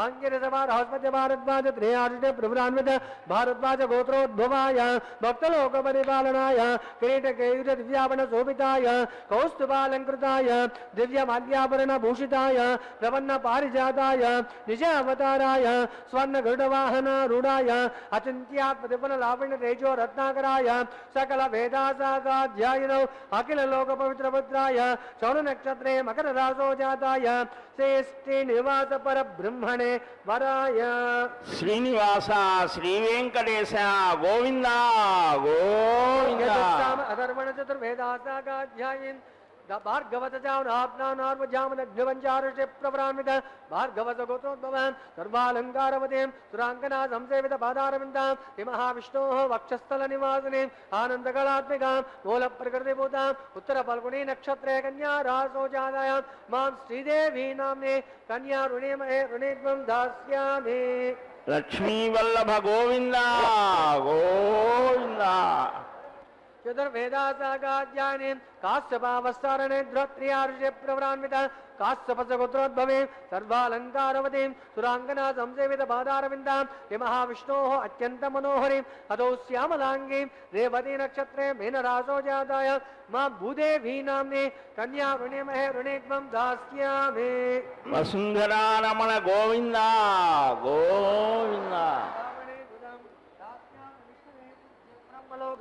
ఆంగిరసభారస్పత్య భారద్వాజ త్రయారుష్య ప్రవరాన్విత భారద్వాజ గోత్రోద్భవాయ భక్తలోక పరిపాలనాయ కిరీటకేయుర దివ్యాభరణ శోభితాయ కౌస్తుభాలంకృతాయ దివ్య మాల్యాభరణ భూషితాయ ప్రపన్న పారిజాతాయ నిజ అవతారాయ స్వర్ణ గరుడవాహన రూఢాయ అచింత్యాత్మదివన లావణ్య తేజో రత్నాకరాయ సకల వేదాసాధ్యాయనౌ అఖిల లోక పవిత్ర పుత్రాయ శౌర నక్షత్రే మకర రాసో జాతాయ శ్రేష్ఠి నివాస పర బ్రహ్మణే వరాయ. శ్రీనివాస శ్రీ వెంకటేశ గోవింద గోవింద. అధర్వణ చతుర్వేదాసాధ్యాయన్ భార్గవత చావనాత్నార్వజామనగ్నివంచారుషే ప్రవరాన్విత భార్గవత గోత్రోద్భవాన్ సర్వాలంకారవతీం సురాంగనా సంసేవిత పాదారవిందాం మహావిష్ణోః వక్షస్థల నివాసిని ఆనందకళాత్మికాం మూల ప్రకృతిభూతాం ఉత్తర ఫల్గుణీ నక్షత్రే కన్యా రాసో జాతాయాం మాం శ్రీదేవీ నామ్నే కన్యా రుణేమహే రుణేత్వం దాస్యామి. లక్ష్మీ వల్లభ గోవింద గోవింద. చతుర్వేదాసాగాధ్యాయనే కాశ్యపావస్తారణే ధ్రుత్రియారుషే ప్రవరాన్విత కాశ్యపసగోత్రోద్భవే సర్వాలంకారవతీం సురాంగనా సంసేవిత పాదారవిందాం మహావిష్ణోః అత్యంత మనోహరీం అదో శ్యామలాంగీం రేవతీ నక్షత్రే మీనరాసో జాతాయ మా భూదేవీ నామ్నే కన్యా రుణేమహే రుణేత్వం దాస్యామి. వసుంధరారమణ గోవింద గోవింద.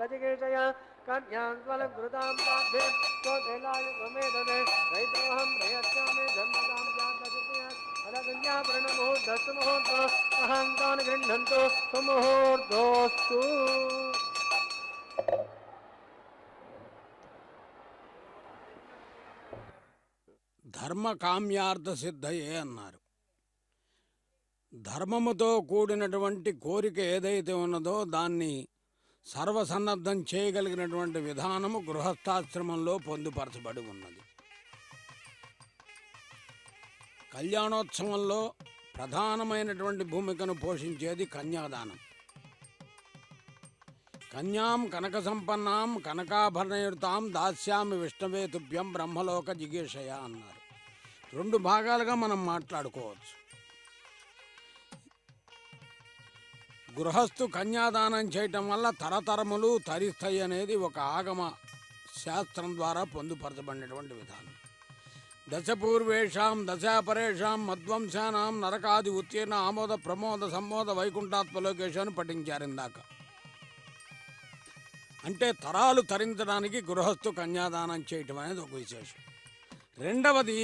గజకేశయ कन्यां स्वलं कृतां ताभ्ये स्वतेलाय स्वमेधने रैतोऽहं प्रयच्छामि धर्मतां जातकन्या अदकन्या प्रणमुहूर्तस्तमुहूर्तो अहं गृह्णन्तु सुमुहूर्तोऽस्तु ధర్మ కామ్యార్థ సిద్ధయే అన్నారు. ధర్మముతో కూడినటువంటి కోరిక ఏదైతే ఉన్నదో దాన్ని సర్వసన్నద్ధం చేయగలిగినటువంటి విధానము గృహస్థాశ్రమంలో పొందుపరచబడి ఉన్నది. కళ్యాణోత్సవంలో ప్రధానమైనటువంటి భూమికను పోషించేది కన్యాదానం. కన్యాం కనక సంపన్నాం కనకాభరణయుతాం దాస్యామి విష్ణవే తుభ్యం బ్రహ్మలోక జిగేషయ అన్నారు. 2 భాగాలుగా మనం మాట్లాడుకోవచ్చు. గృహస్థు కన్యాదానం చేయటం వల్ల తరతరములు తరిస్తాయి అనేది ఒక ఆగమ శాస్త్రం ద్వారా పొందుపరచబడినటువంటి విధానం. దశపూర్వేషాం దశాపరేషాం మధ్వంశానాం నరకాది ఉత్తీర్ణ ఆమోద ప్రమోద సంమోద వైకుంఠాత్మలోకేశాన్ని పఠించారు ఇందాక. అంటే తరాలు తరించడానికి గృహస్థు కన్యాదానం చేయటం అనేది ఒక విశేషం. రెండవది,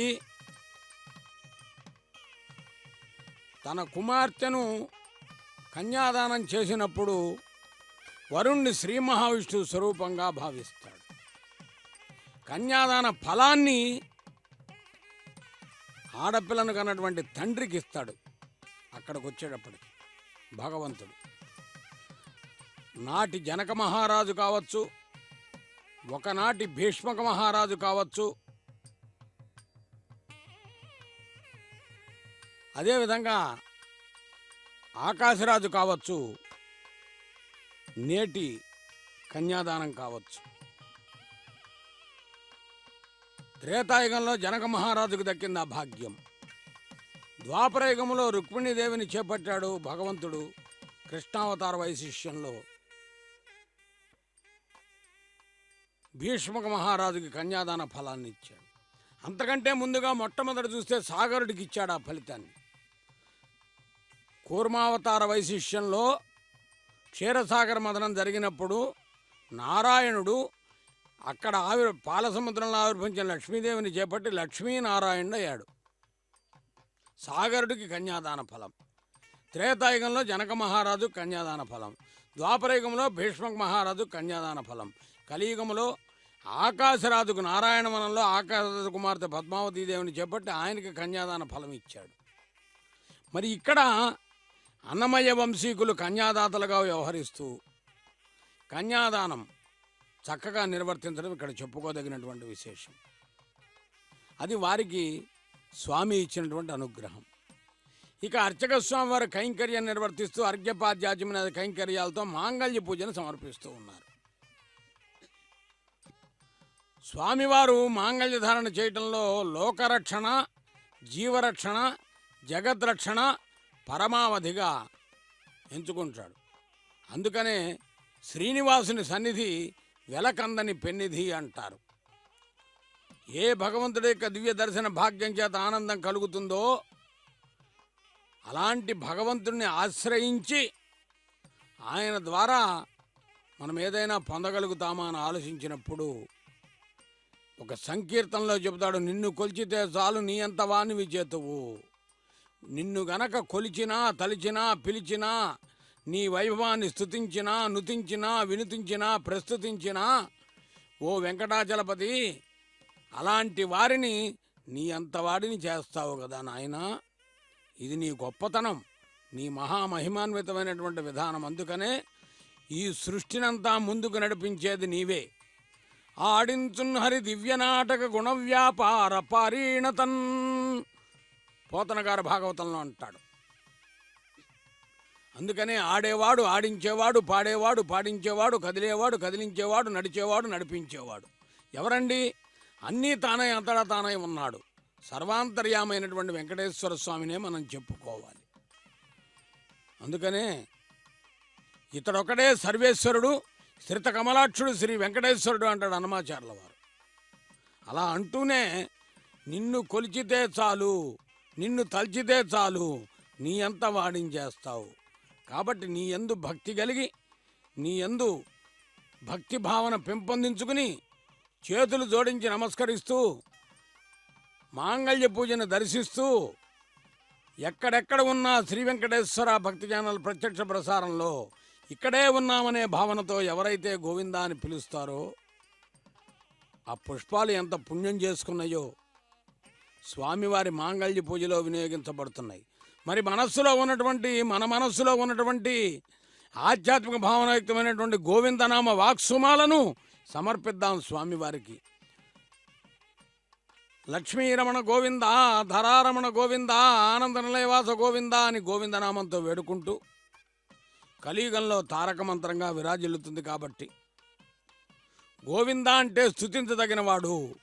తన కుమార్తెను కన్యాదానం చేసినప్పుడు వరుణ్ణి శ్రీ మహావిష్ణువు స్వరూపంగా భావిస్తాడు. కన్యాదాన ఫలాన్ని ఆడపిల్లను కన్నటువంటి తండ్రికి ఇస్తాడు. అక్కడికి వచ్చేటప్పటికి భగవంతుడు నాటి జనక మహారాజు కావచ్చు, ఒకనాటి భీష్మక మహారాజు కావచ్చు, అదేవిధంగా ఆకాశరాజు కావచ్చు, నేటి కన్యాదానం కావచ్చు. త్రేతాయుగంలో జనక మహారాజుకు దక్కింది ఆ భాగ్యం. ద్వాపరయుగంలో రుక్మిణీదేవిని చేపట్టాడు భగవంతుడు. కృష్ణావతార వైశిష్యంలో భీష్మక మహారాజుకి కన్యాదాన ఫలాన్ని ఇచ్చాడు. అంతకంటే ముందుగా మొట్టమొదటి చూస్తే సాగరుడికి ఇచ్చాడు ఆ ఫలితాన్ని. కూర్మావతార వైశిష్యంలో క్షీరసాగర మదనం జరిగినప్పుడు నారాయణుడు అక్కడ పాలసముద్రంలో ఆవిర్భవించిన లక్ష్మీదేవిని చేపట్టి లక్ష్మీనారాయణుడు అయ్యాడు. సాగరుడికి కన్యాదాన ఫలం. త్రేతాయుగంలో జనక మహారాజు కన్యాదాన ఫలం. ద్వాపరయుగంలో భీష్మక మహారాజు కన్యాదాన ఫలం. కలియుగంలో ఆకాశరాజుకు నారాయణవనంలో ఆకాశరాజు కుమార్తె పద్మావతీదేవిని చేపట్టి ఆయనకి కన్యాదాన ఫలం ఇచ్చాడు. మరి ఇక్కడ అన్నమయ్య వంశీకులు కన్యాదాతలుగా వ్యవహరిస్తూ కన్యాదానం చక్కగా నిర్వర్తించడం ఇక్కడ చెప్పుకోదగినటువంటి విశేషం. అది వారికి స్వామి ఇచ్చినటువంటి అనుగ్రహం. ఇక అర్చక స్వామి వారు కైంకర్యం నిర్వర్తిస్తూ అర్ఘ్యపాద్యాజ్యమైన కైంకర్యాలతో మాంగళ్య పూజను సమర్పిస్తూ ఉన్నారు. స్వామివారు మాంగళ్య ధారణ చేయటంలో లోకరక్షణ, జీవరక్షణ, జగద్రక్షణ పరమావధిగా ఎంచుకుంటాడు. అందుకనే శ్రీనివాసుని సన్నిధి వెలకందని పెన్నిధి అంటారు. ఏ భగవంతుడి యొక్క దివ్య దర్శన భాగ్యం చేత ఆనందం కలుగుతుందో అలాంటి భగవంతుడిని ఆశ్రయించి ఆయన ద్వారా మనం ఏదైనా పొందగలుగుతామా అని ఆలోచించినప్పుడు ఒక సంకీర్తనలో చెబుతాడు, నిన్ను కొలిచితే చాలు నీ అంత వానివి చేతువు. నిన్ను గనక కొలిచినా, తలిచినా, పిలిచినా, నీ వైభవాన్ని స్తుతించినా, నుతించినా, వినుతించినా, ప్రస్తుతించినా, ఓ వెంకటాచలపతి అలాంటి వారిని నీ అంతవాడిని చేస్తావు కదా నాయనా. ఇది నీ గొప్పతనం, నీ మహామహిమాన్వితమైనటువంటి విధానం. అందుకనే ఈ సృష్టినంతా ముందుకు నడిపించేది నీవే. ఆడించున్ హరి దివ్యనాటక గుణవ్యాపార పారీణతన్ పోతన గారు భాగవతంలో అంటాడు. అందుకనే ఆడేవాడు ఆడించేవాడు, పాడేవాడు పాడించేవాడు, కదిలేవాడు కదిలించేవాడు, నడిచేవాడు నడిపించేవాడు ఎవరండి? అన్నీ తానై అంతటా తానై ఉన్నాడు. సర్వాంతర్యామైనటువంటి వెంకటేశ్వర స్వామినే మనం చెప్పుకోవాలి. అందుకనే ఇతడొకడే సర్వేశ్వరుడు, శ్రిత కమలాక్షుడు శ్రీ వెంకటేశ్వరుడు అంటాడు హనుమాచార్యుల వారు. అలా అంటూనే నిన్ను కొలిచితే చాలు, నిన్ను తల్చితే చాలు, నీ అంత వాడించేస్తావు. కాబట్టి నీ యందు భక్తి కలిగి, నీ యందు భక్తి భావన పెంపొందించుకుని చేతులు జోడించి నమస్కరిస్తూ మాంగళ్య పూజను దర్శిస్తూ ఎక్కడెక్కడ ఉన్న శ్రీ వెంకటేశ్వర భక్తి ఛానల్ ప్రత్యక్ష ప్రసారంలో ఇక్కడే ఉన్నామనే భావనతో ఎవరైతే గోవిందా అని పిలుస్తారో ఆ పుష్పాలు ఎంత పుణ్యం చేసుకున్నాయో స్వామివారి మాంగళ్య పూజలో వినియోగించబడుతున్నాయి. మరి మన మనస్సులో ఉన్నటువంటి ఆధ్యాత్మిక భావనాయుక్తమైనటువంటి గోవిందనామ వాక్సుమాలను సమర్పిద్దాం స్వామివారికి. లక్ష్మీరమణ గోవింద, ధరారమణ గోవింద, ఆనంద నిలయవాస గోవింద అని గోవిందనామంతో వేడుకుంటూ కలియుగంలో తారక మంత్రంగా విరాజిల్లుతుంది. కాబట్టి గోవింద అంటే స్తుతించదగినవాడు.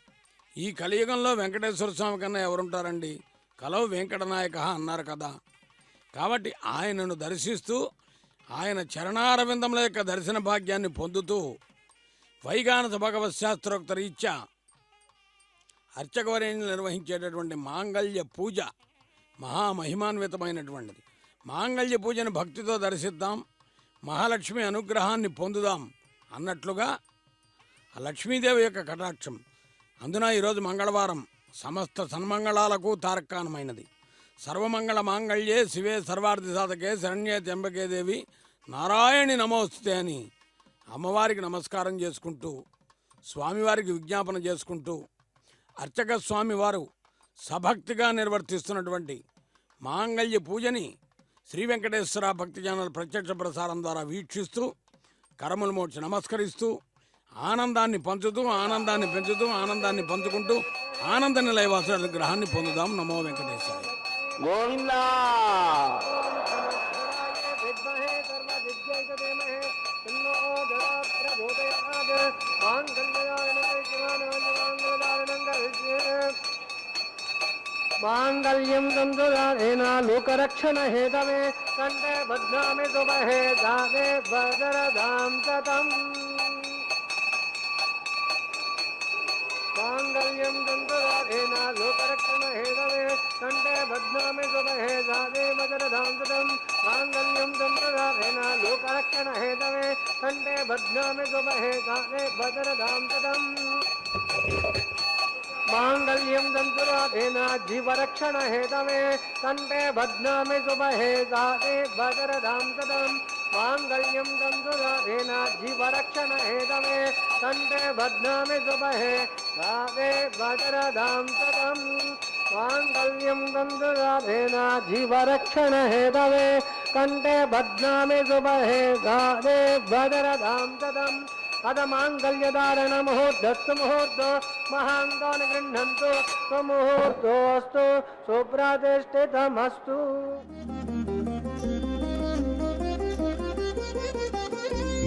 ఈ కలియుగంలో వెంకటేశ్వర స్వామి కన్నా ఎవరుంటారండి? కలవు వెంకటనాయక అన్నారు కదా. కాబట్టి ఆయనను దర్శిస్తూ ఆయన చరణారవిందముల యొక్క దర్శన భాగ్యాన్ని పొందుతూ వైగానస భగవత్ శాస్త్రోక్త రీత్యా అర్చకవర్యులు నిర్వహించేటటువంటి మాంగళ్య పూజ మహామహిమాన్వితమైనటువంటిది. మాంగళ్య పూజను భక్తితో దర్శిద్దాం, మహాలక్ష్మి అనుగ్రహాన్ని పొందుదాం అన్నట్లుగా ఆ లక్ష్మీదేవి యొక్క కటాక్షం. అందున ఈరోజు మంగళవారం సమస్త సన్మంగళాలకు తారకానమైనది. సర్వమంగళ మాంగళ్యే శివే సర్వార్థి సాధకే శరణ్యే త్యంబకే దేవి నారాయణి నమోస్తుతే అని అమ్మవారికి నమస్కారం చేసుకుంటూ స్వామివారికి విజ్ఞాపన చేసుకుంటూ అర్చక స్వామివారు సభక్తిగా నిర్వర్తిస్తున్నటువంటి మాంగళ్య పూజని శ్రీ వెంకటేశ్వర భక్తి ఛానల్ ప్రత్యక్ష ప్రసారం ద్వారా వీక్షిస్తూ కరములు మోడ్చి నమస్కరిస్తూ ఆనందాన్ని పంచుతూ ఆనందాన్ని పెంచుతూ ఆనందాన్ని పంచుకుంటూ ఆనంద నిలయవాస అనుగ్రహాన్ని పొందుదాం. నమో వెంకటేశ్వర గోవింద. విద్మహే సర్వవిద్యైకధీమహి తన్నో ప్రచోదయాత్. మాంగళ్యం తంతుదారేణ లోకరక్షణ హేతవే కంఠే బధ్నామి శుభహే దాదే భద్రదాం సతం. మాంగళ్యం తంతుదారేణ లోకరక్షణ హేతవే కంఠే బధ్నామి శుభహే దాదే భద్రదాం సతం. మాంగళ్యం తంతుదారేణ లోకరక్షణ హేతవే కంఠే బధ్నామి శుభహే దాదే భద్రదాం సతం. మాంగళ్యం తంతురాధేన జీవరక్షణ హేతవే కంఠే బధ్నామి శుభహే దాదే భద్రదాం సతం. మాంగళ్యం తంతురాధేన జీవరక్షణ హేతవే కంఠే బధ్నామి శుభహే దాదే భద్రదాం సతం. మాంగళ్యం తంతురాధేన జీవరక్షణ హేతవే కంఠే బధ్నామి శుభహే దాదే భద్రదాం సతం. అద మాంగళ్యధారణ ముహూర్తస్తు ముహూర్తో మహాంగాన్ గృహంతు సుముహూర్తోస్తు సుప్రతిష్ఠితమస్తు.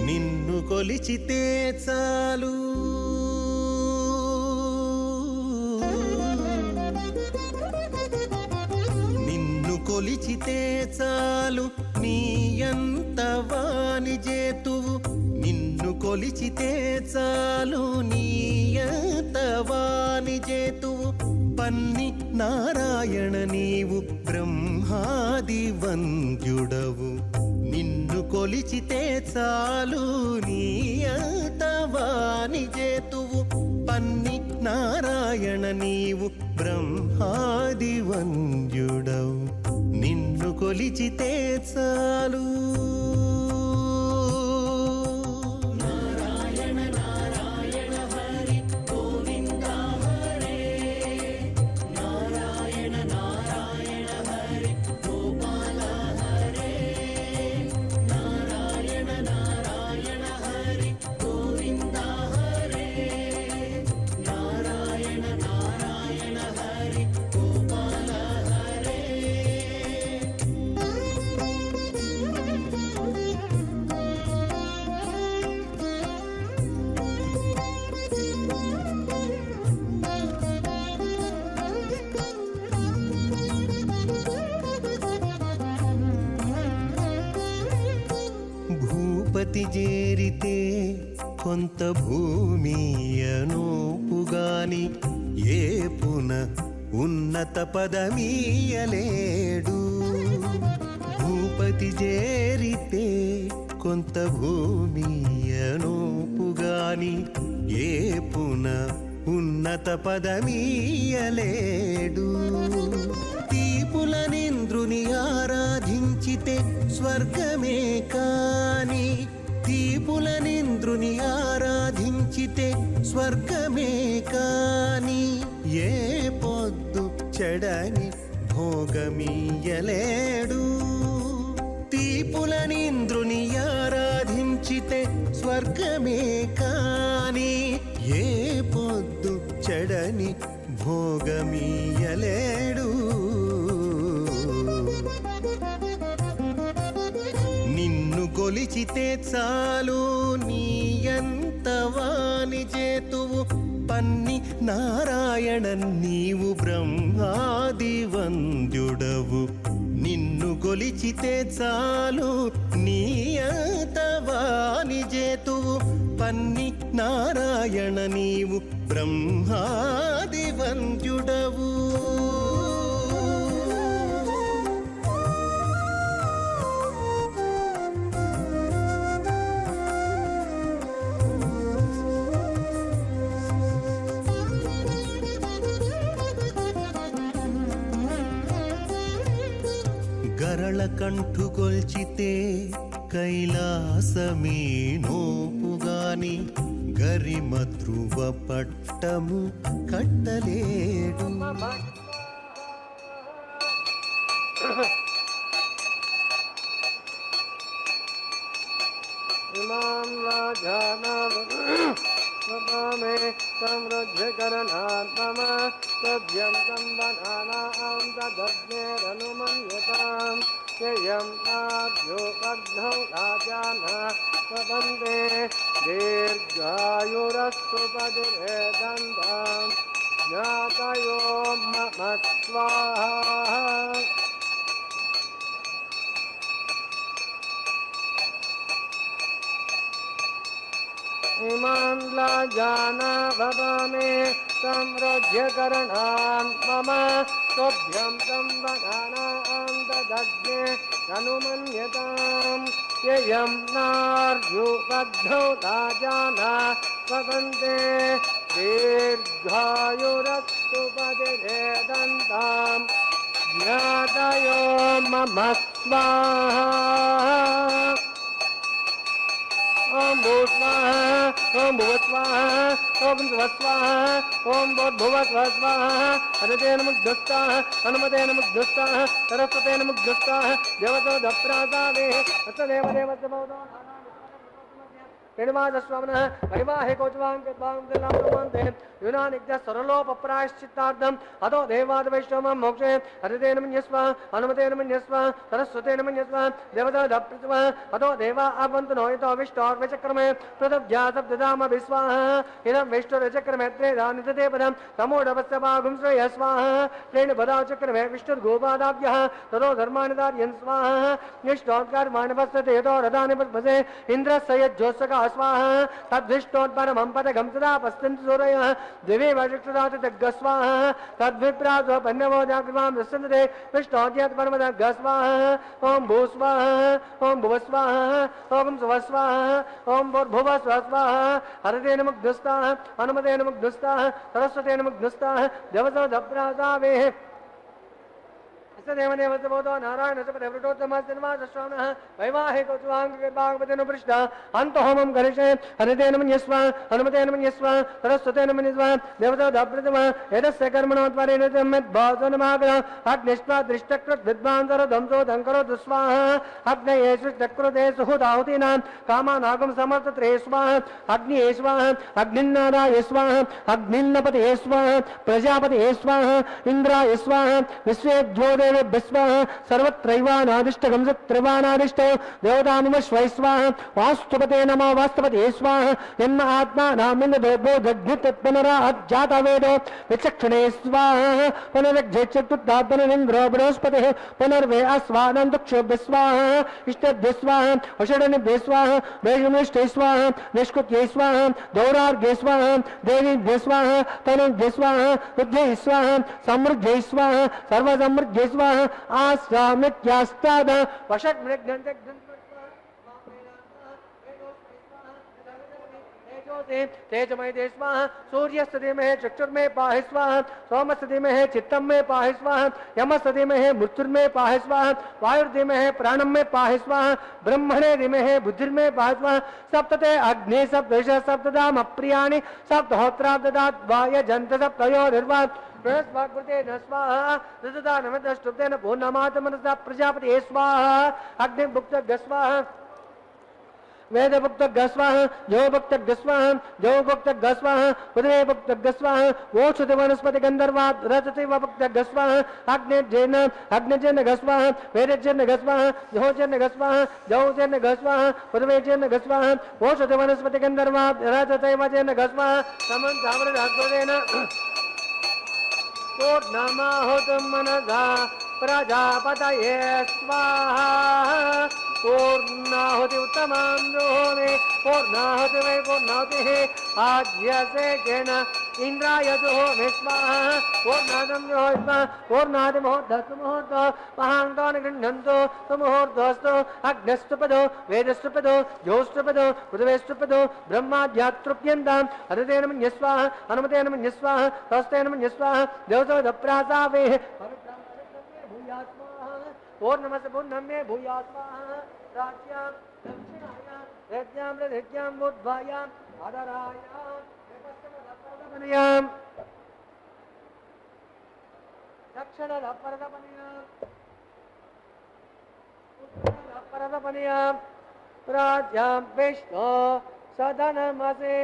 నిన్ను కొలిచితే చాలు నిన్ను కొలిచితే చాలు నీ అంత వాని జేతువు. నిన్ను కొలిచితే చాలు నీ అంత వాని జేతువు. పన్ని నారాయణ నీవు బ్రహ్మాది వంద్యుడవు. నిన్ను కొలిచితే చాలు నీ అంత వాని జేతువు. పన్ని నారాయణ నీవు బ్రహ్మాది వంద్యుడవు. నిన్ను కొలిచితే చాలు. భూపతి చేరితే కొంత భూమి అనూపుగాని ఏపున ఉన్నత పదమీయలేడు. భూపతి చేరితే కొంత భూమియనూపుగాని ఏపున ఉన్నత పదమీయలేడు తీపులనింద్రుని ఆరాధించితే స్వర్గమే కాని తీపులనింద్రుని ఆరాధించితే స్వర్గమే కాని ఏ పొద్దు చెడని భోగమీయలేడు తీపులనింద్రుని ఆరాధించితే స్వర్గమే కాని ఏ పొద్దు చెడని భోగమీయలేడు నిన్ను కొలిచితే చాలు నీయంత వాని చేతువు పన్ని నారాయణ నీవు బ్రహ్మాది వంద్యుడవు నిన్ను కొలిచితే చాలు నీయంత వాని చేతువు పన్ని నారాయణ నీవు బ్రహ్మాది వంద్యుడవు గరళ కంఠుగొల్చితే కైలాసమే నోపుగాని గరిమ ధ్రువ పట్టము కట్టలేడు ఇమాం రాజానామే సంవృద్ధికరణాత్మమ సభ్యం సంవనానాం తదగ్నేరనుమన్యతాం యయం ఆద్యోపగ్నౌ రాజానా వదంతే దీర్ఘాయురస్తు పదిరేదంతాం జ్ఞాతయో మమ స్వాహా इमां लाजाना भवामे संरोध्यकरणान् मम तुभ्यं संवदानां ददग्ने अनुमन्यतां ययं नार्युपग्धौ राजाना वदन्ते दीर्घायुरस्तु पदिरेदन्तां ज्ञातयो मम स्वाहा ओम भूः स्वाहा ओम भुवः स्वाहा ओम स्वः स्वाहा ओम भूर्भुवः स्वः स्वाहा हनुमते नमः हनुमते नमः सरस्वते नमः देवतो दप्रासादे हस्तदेव देवस्य भवतो पेणवादस्वामिनः परिवाहे कोचवाङ्गते यूनानिज्ञ सरलोपप्रायश्चित्तार्थम् अतो देवाद वैष्णवं मोक्षे हरिते नमः हनुमते नमः सरस्वते नमः देवता दप्तः अतो देवा आबन्तु नोयतो विष्टोर्वचक्रमे पृथव्यासब्दधाम विस्वाहा इदं विष्णुर्वचक्रमे त्रेधानिदते पदं तमोडवस्य भागं श्रेय स्वाहा तेन पदाचक्रमे विष्णुर्गोपादाभ्यः ततो धर्मानिदार्यन् स्वाहा निष्ठोत्कर्माणवस्तते यतो रथानि पद्मसे इन्द्रस्य यज्जोत्सका स्वाहा तद्विष्णोत्परमं पदगं सदा पश्यन्तु सूरयः दिवे वक्षुदात दग्गस्वाहा तद्विप्रासो पन्नवो जाग्रवां रसन्दते विष्णोद्यत्परमदग्गस्वाहा ओम भूस्वाहा ओम भुवस्वाहा ओम स्वस्वाहा ओम भूर्भुवस्वाहा हरते नमः हनुमते नमः सरस्वते नमः देवतो दप्रासावे देवदेवस्य भवतो नारायणस्य पदवृटोत्तमस्य वैवाहिकोत्सवाङ्गपृष्ठ अन्तहोमं करिष्ये हरिते नमः हनुमते नमः सरस्वते नमः देवतो दप्रतम एतस्य कर्मणोत्परेण तन्मद्भासनमाग्रह अग्निष्ठा दृष्टकृत विद्वांसरध्वंसो धङ्करो स्वाहा अग्नयेषु चक्रुते सुहुताहुतीनां कामानागं समर्थत्रे स्वाहा अग्निये स्वाहा अग्निन्नादाय स्वाहा अग्निन्नपतये स्वाहा प्रजापतये स्वाहा इंद्राय स्वाहा विश्वेभ्यो स्वाहा सर्वत्रैवानादिष्टगं सत्रैवानादिष्टो देवतामुमश्वै स्वाहा वास्तुपते नमो वास्तुपते स्वाहा यन्न आत्मानामिन्दो दग्नितत्पुनराजातवेदो विचक्षणे स्वाहा पुनरग्धेच्छतुर्धात्मनिन्द्रो बृहस्पतिः पुनर्वे अस्वानन्दुक्षोभ्य स्वाहा इष्टभ्य स्वाहा वषडनिभ्य स्वाहा वेषुनिष्ठे स्वाहा निष्कृत्यै स्वाहा दौरार्घ्ये स्वाहा देवीभ्य स्वाहा तनुभ्य स्वाहा बुद्ध्यै स्वाहा समृद्ध्यै स्वाहा सर्वसमृद्ध्यै स्वाहा आस्वामित्यास्ताद वषट् ज्योति तेजमय दे स्वाहा सूर्यस्य धीमहि चक्षुर्मे पाहि स्वाहा सोमस्य धीमहि चित्तं मे पाहि स्वाहा यमस्य धीमहि मृत्युर्मे पाहि स्वाहा वायुर्धीमहि प्राणं मे पाहि स्वाहा ब्रह्मणे धीमहि बुद्धिर्मे पाहि स्वाहा सप्तते अग्नि सप्तदश सप्तदाम अप्रियाणि सप्तहोत्राब्ददात् वाय जन्त सप्तयो निर्वात् बृहस्पति न स्वाहा ऋतुदा नमदष्टुप्तेन पूर्णमातमनसा प्रजापति स्वाहा अग्निभुक्त स्वाहा वेदभुक्त गस्वाह जो भक्त गस्वाह जो भक्त गस्वाह उदय भक्त गस्वाह ओषध वनस्पति गंधर्वात् रजते भक्त गस्वाह अग्निजन गस्वाह वेदजन गस्वाह जोजन गस्वाह जौजन गस्वाह उदयजन गस्वाह ओषध वनस्पति गंधर्वात् रजते वजन गस्वाह समन सामर राजोदेन पूर्णमाहुतं मनसा प्रजापतये स्वाहा पूर्णाहुति उत्तमां जुहोमि पूर्णाहुति वै पूर्णाहुतिः आज्यसे केन इंद्राय जुहोमि स्वाहा पूर्णादं जुहोमि स्वाहा पूर्णादिमुहूर्तस्तु मुहूर्तो महान्तानि गृह्णन्तु सुमुहूर्तोऽस्तु अग्नस्तुपदो वेदस्तुपदो ज्योस्तुपदो पृथिवेस्तुपदो ब्रह्माद्यातृप्यन्ताम् अदतेन मन्यस्वाहा अनुमतेन मन्यस्वाहा तस्तेन मन्यस्वाहा देवसोदप्रासावेः पूर्णमस पूर्णम्ये भूयास्वाहा राज्यां दक्षिणायां रज्ञां रज्ञां बुद्धायां आदरायां पश्चिमदपर्दपनयां दक्षिणदपर्दपनयां उत्तरदपर्दपनयां राज्यां विष्णु सदनमसे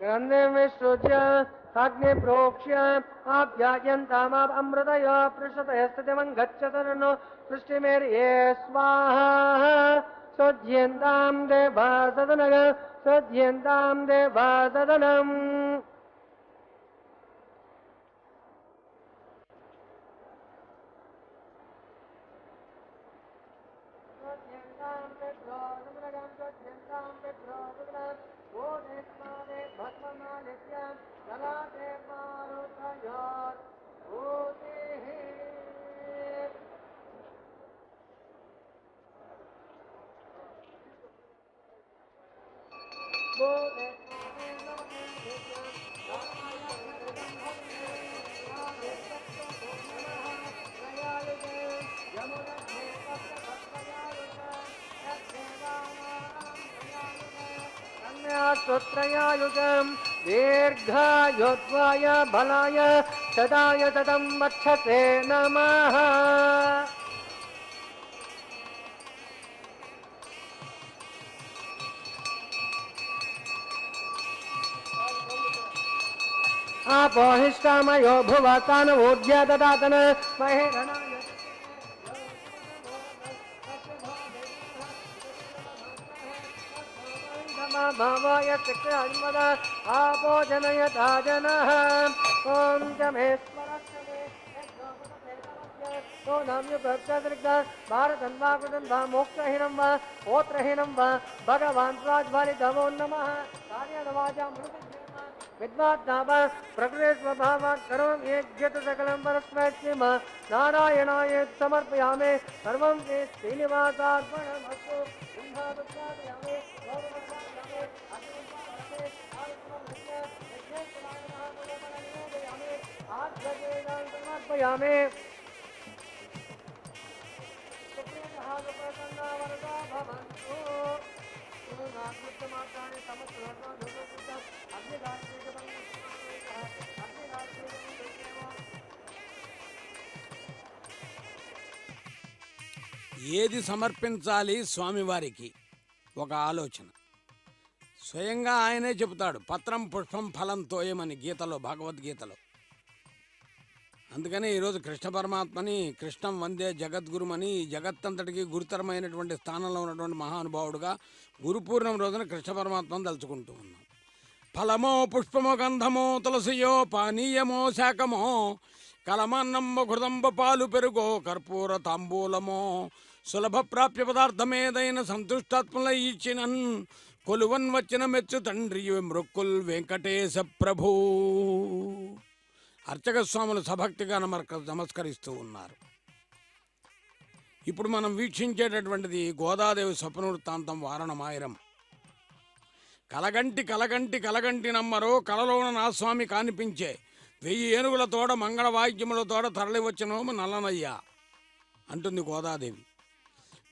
ग्रन्थे विसृज्य अग्नि प्रोक्ष्य आप्यायन्तामाप अमृतयो पृषतयस्थितिमं गच्छतनो सृष्टिमेर्ये स्वाहा सज्यन्तां देवासदनग सज्यन्तां देवासदनम् सुत्रयायुजं दीर्घायुत्वाय बलाय सदाय सतं वक्षसे नमः आपोहिष्टामयो भुवतान ऊर्जा ददातन महेरणाय भावाय शिक्षान्मद आपो जनयता जनः ॐ च मे तो नाम्य प्रत्यदृग्ध भारतं वा कृतं वा मोक्षहीनं वा गोत्रहीनं वा भगवान् स्वाध्वरितमो नमः कार्येण वाचा विद्वात्नाम प्रकृतिस्वभावात् करोमि यज्ञत सकलं परस्मै स्म नारायणाय समर्पयामि सर्वं ते श्रीनिवासार्पणमस्तु कुम्भादुक्तादयामि समर्पयामि ఏది సమర్పించాలి స్వామివారికి ఒక ఆలోచన. స్వయంగా ఆయనే చెబుతాడు, పత్రం పుష్పం ఫలం తోయమని గీతలో, భగవద్గీతలో. అందుకని ఈరోజు కృష్ణ పరమాత్మని కృష్ణం వందే జగద్గురుమని, జగత్తంతటికి గురుతరమైనటువంటి స్థానంలో ఉన్నటువంటి మహానుభావుడుగా గురుపూర్ణం రోజున కృష్ణ పరమాత్మను తలుచుకుంటూ ఉన్నాం. ఫలమో పుష్పమో గంధమో తులసియో పానీయమో శాకమో కలమన్నంబ ఘృతంబ పాలు పెరుగో కర్పూర తాంబూలమో సులభ ప్రాప్య పదార్థమేదైన సంతుష్టాత్మల ఇచ్చినన్ కొలువన్ వచ్చిన మెచ్చు తండ్రి మృక్కుల్ వెంకటేశ ప్రభు. అర్చక స్వాములు సభక్తిగా నమస్కరిస్తూ ఉన్నారు. ఇప్పుడు మనం వీక్షించేటటువంటిది గోదాదేవి స్వప్నవృత్తాంతం వారణమాయిరం. కలగంటి కలగంటి కలగంటి నమ్మరో కలలోన నా స్వామి కానిపించే 1000 ఏనుగుల తోడ మంగళ వాయిద్యముల తోడ తరలి వచ్చినోము నల్లనయ్య అంటుంది గోదాదేవి.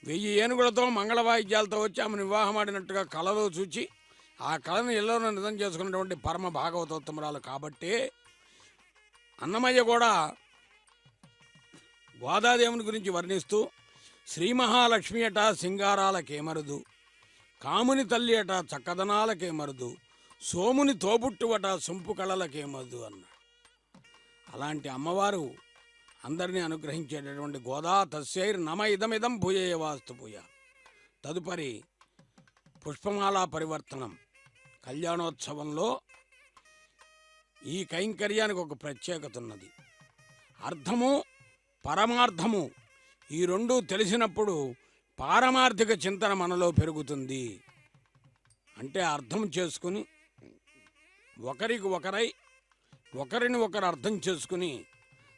1000 ఏనుగులతో మంగళ వాయిద్యాలతో వచ్చి ఆమెను వివాహమాడినట్టుగా కలలో చూచి ఆ కళను ఇళ్లలో నిజం చేసుకున్నటువంటి పరమ భాగవతోత్తమురాలు కాబట్టి అన్నమయ్య కూడా గోదాదేవుని గురించి వర్ణిస్తూ శ్రీ మహాలక్ష్మి అట సింగారాలకేమరుదు, కాముని తల్లి అట చక్కదనాలకేమరుదు, సోముని తోబుట్టువట సొంపు కళలకేమరుదు అన్నాడు. అలాంటి అమ్మవారు అందరినీ అనుగ్రహించేటటువంటి గోదా తస్యైర్ నమ ఇదమిదం భూయే వాస్తు పూయ. తదుపరి పుష్పమాలా పరివర్తనం కళ్యాణోత్సవంలో ఈ కైంకర్యానికి ఒక ప్రత్యేకత ఉన్నది. అర్థము పరమార్థము ఈ రెండూ తెలిసినప్పుడు పారమార్థిక చింతన మనలో పెరుగుతుంది. అంటే అర్థం చేసుకుని ఒకరికి ఒకరై ఒకరిని ఒకరు అర్థం చేసుకుని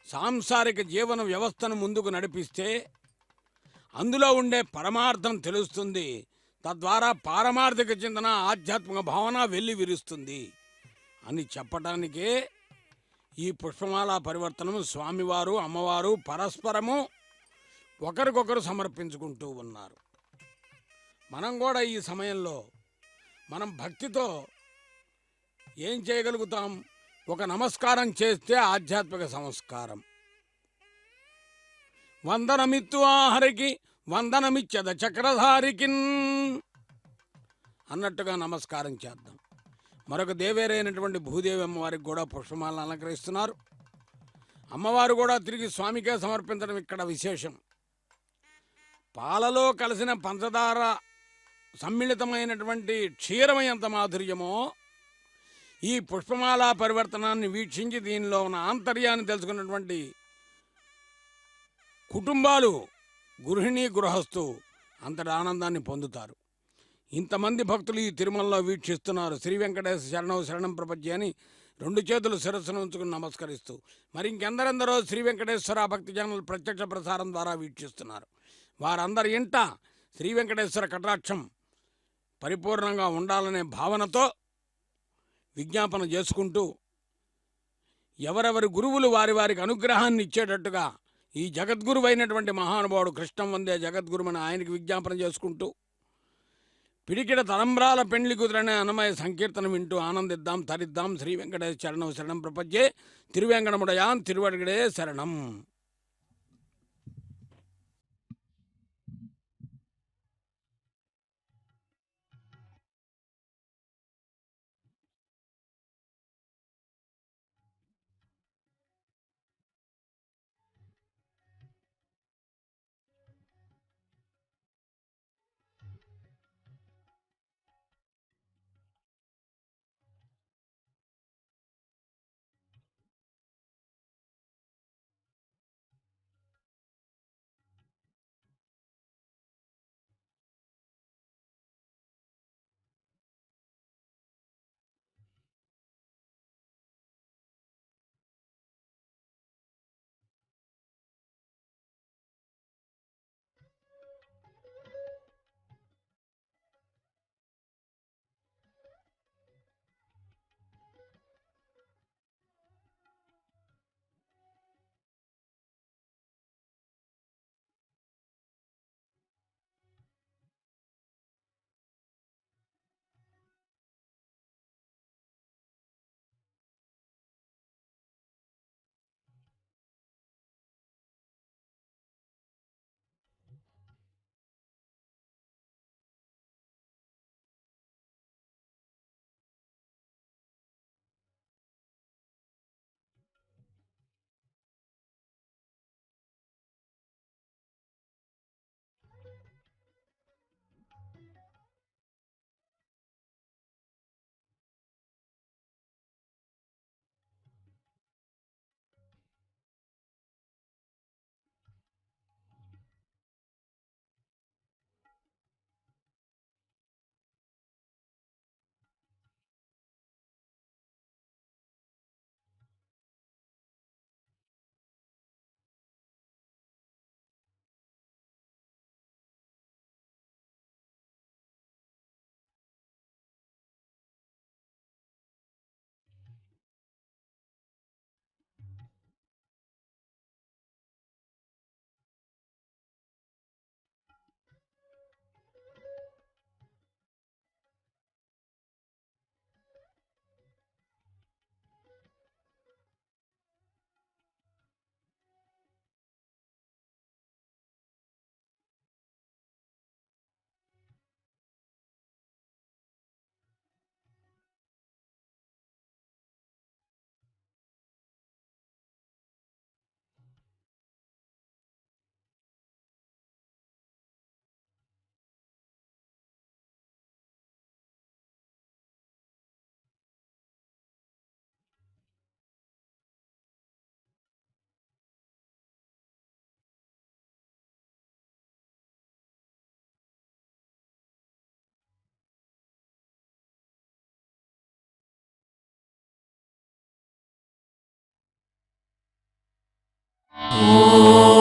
సాంసారిక జీవన వ్యవస్థను ముందుకు నడిపిస్తే అందులో ఉండే పరమార్థం తెలుస్తుంది. తద్వారా పారమార్థిక చింతన ఆధ్యాత్మిక భావన వెళ్ళి విరుస్తుంది అని చెప్పటానికే ఈ పుష్పమాల పరివర్తనము స్వామివారు అమ్మవారు పరస్పరము ఒకరికొకరు సమర్పించుకుంటూ ఉన్నారు. మనం కూడా ఈ సమయంలో మనం భక్తితో ఏం చేయగలుగుతాం? ఒక నమస్కారం చేస్తే ఆధ్యాత్మిక సంస్కారం. వందనమిత్తు ఆహరికి వందనమిచ్చద చక్రధారికిన్ అన్నట్టుగా నమస్కారం చేద్దాం. మరొక దేవేరైనటువంటి భూదేవి అమ్మవారికి కూడా పుష్పమాలను అలంకరిస్తున్నారు. అమ్మవారు కూడా తిరిగి స్వామికే సమర్పించడం ఇక్కడ విశేషం. పాలలో కలిసిన పంచదార సమ్మిళితమైనటువంటి క్షీరమయంత మాధుర్యమో ఈ పుష్పమాల పరివర్తనాన్ని వీక్షించి దీనిలో ఉన్న ఆంతర్యాన్ని తెలుసుకున్నటువంటి కుటుంబాలు గృహిణీ గృహస్థు అంతటి ఆనందాన్ని పొందుతారు. ఇంతమంది భక్తులు ఈ తిరుమలలో వీక్షిస్తున్నారు. శ్రీ వెంకటేశ్వర శరణం శరణం ప్రపంచ అని 2 చేతులు శిరస్సును ఉంచుకుని నమస్కరిస్తూ మరి ఇంకెందరెందరో శ్రీ వెంకటేశ్వర భక్తి ఛానల్ ప్రత్యక్ష ప్రసారం ద్వారా వీక్షిస్తున్నారు. వారందరి ఇంట శ్రీ వెంకటేశ్వర కటాక్షం పరిపూర్ణంగా ఉండాలనే భావనతో విజ్ఞాపన చేసుకుంటూ ఎవరెవరి గురువులు వారి వారికి అనుగ్రహాన్ని ఇచ్చేటట్టుగా ఈ జగద్గురువైనటువంటి మహానుభావుడు కృష్ణం వందే జగద్గురుమని ఆయనకి విజ్ఞాపన చేసుకుంటూ పిడికిడ తలంబ్రాల పెండ్లి కుదిరనే అన్నమయ సంకీర్తన వింటూ ఆనందిద్దాం, తరిద్దాం. శ్రీ వెంకటేశ్వర శరణం శరణం ప్రపంచే తిరువేంకటముడయాన్ తిరువడిగడే శరణం.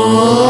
ఓ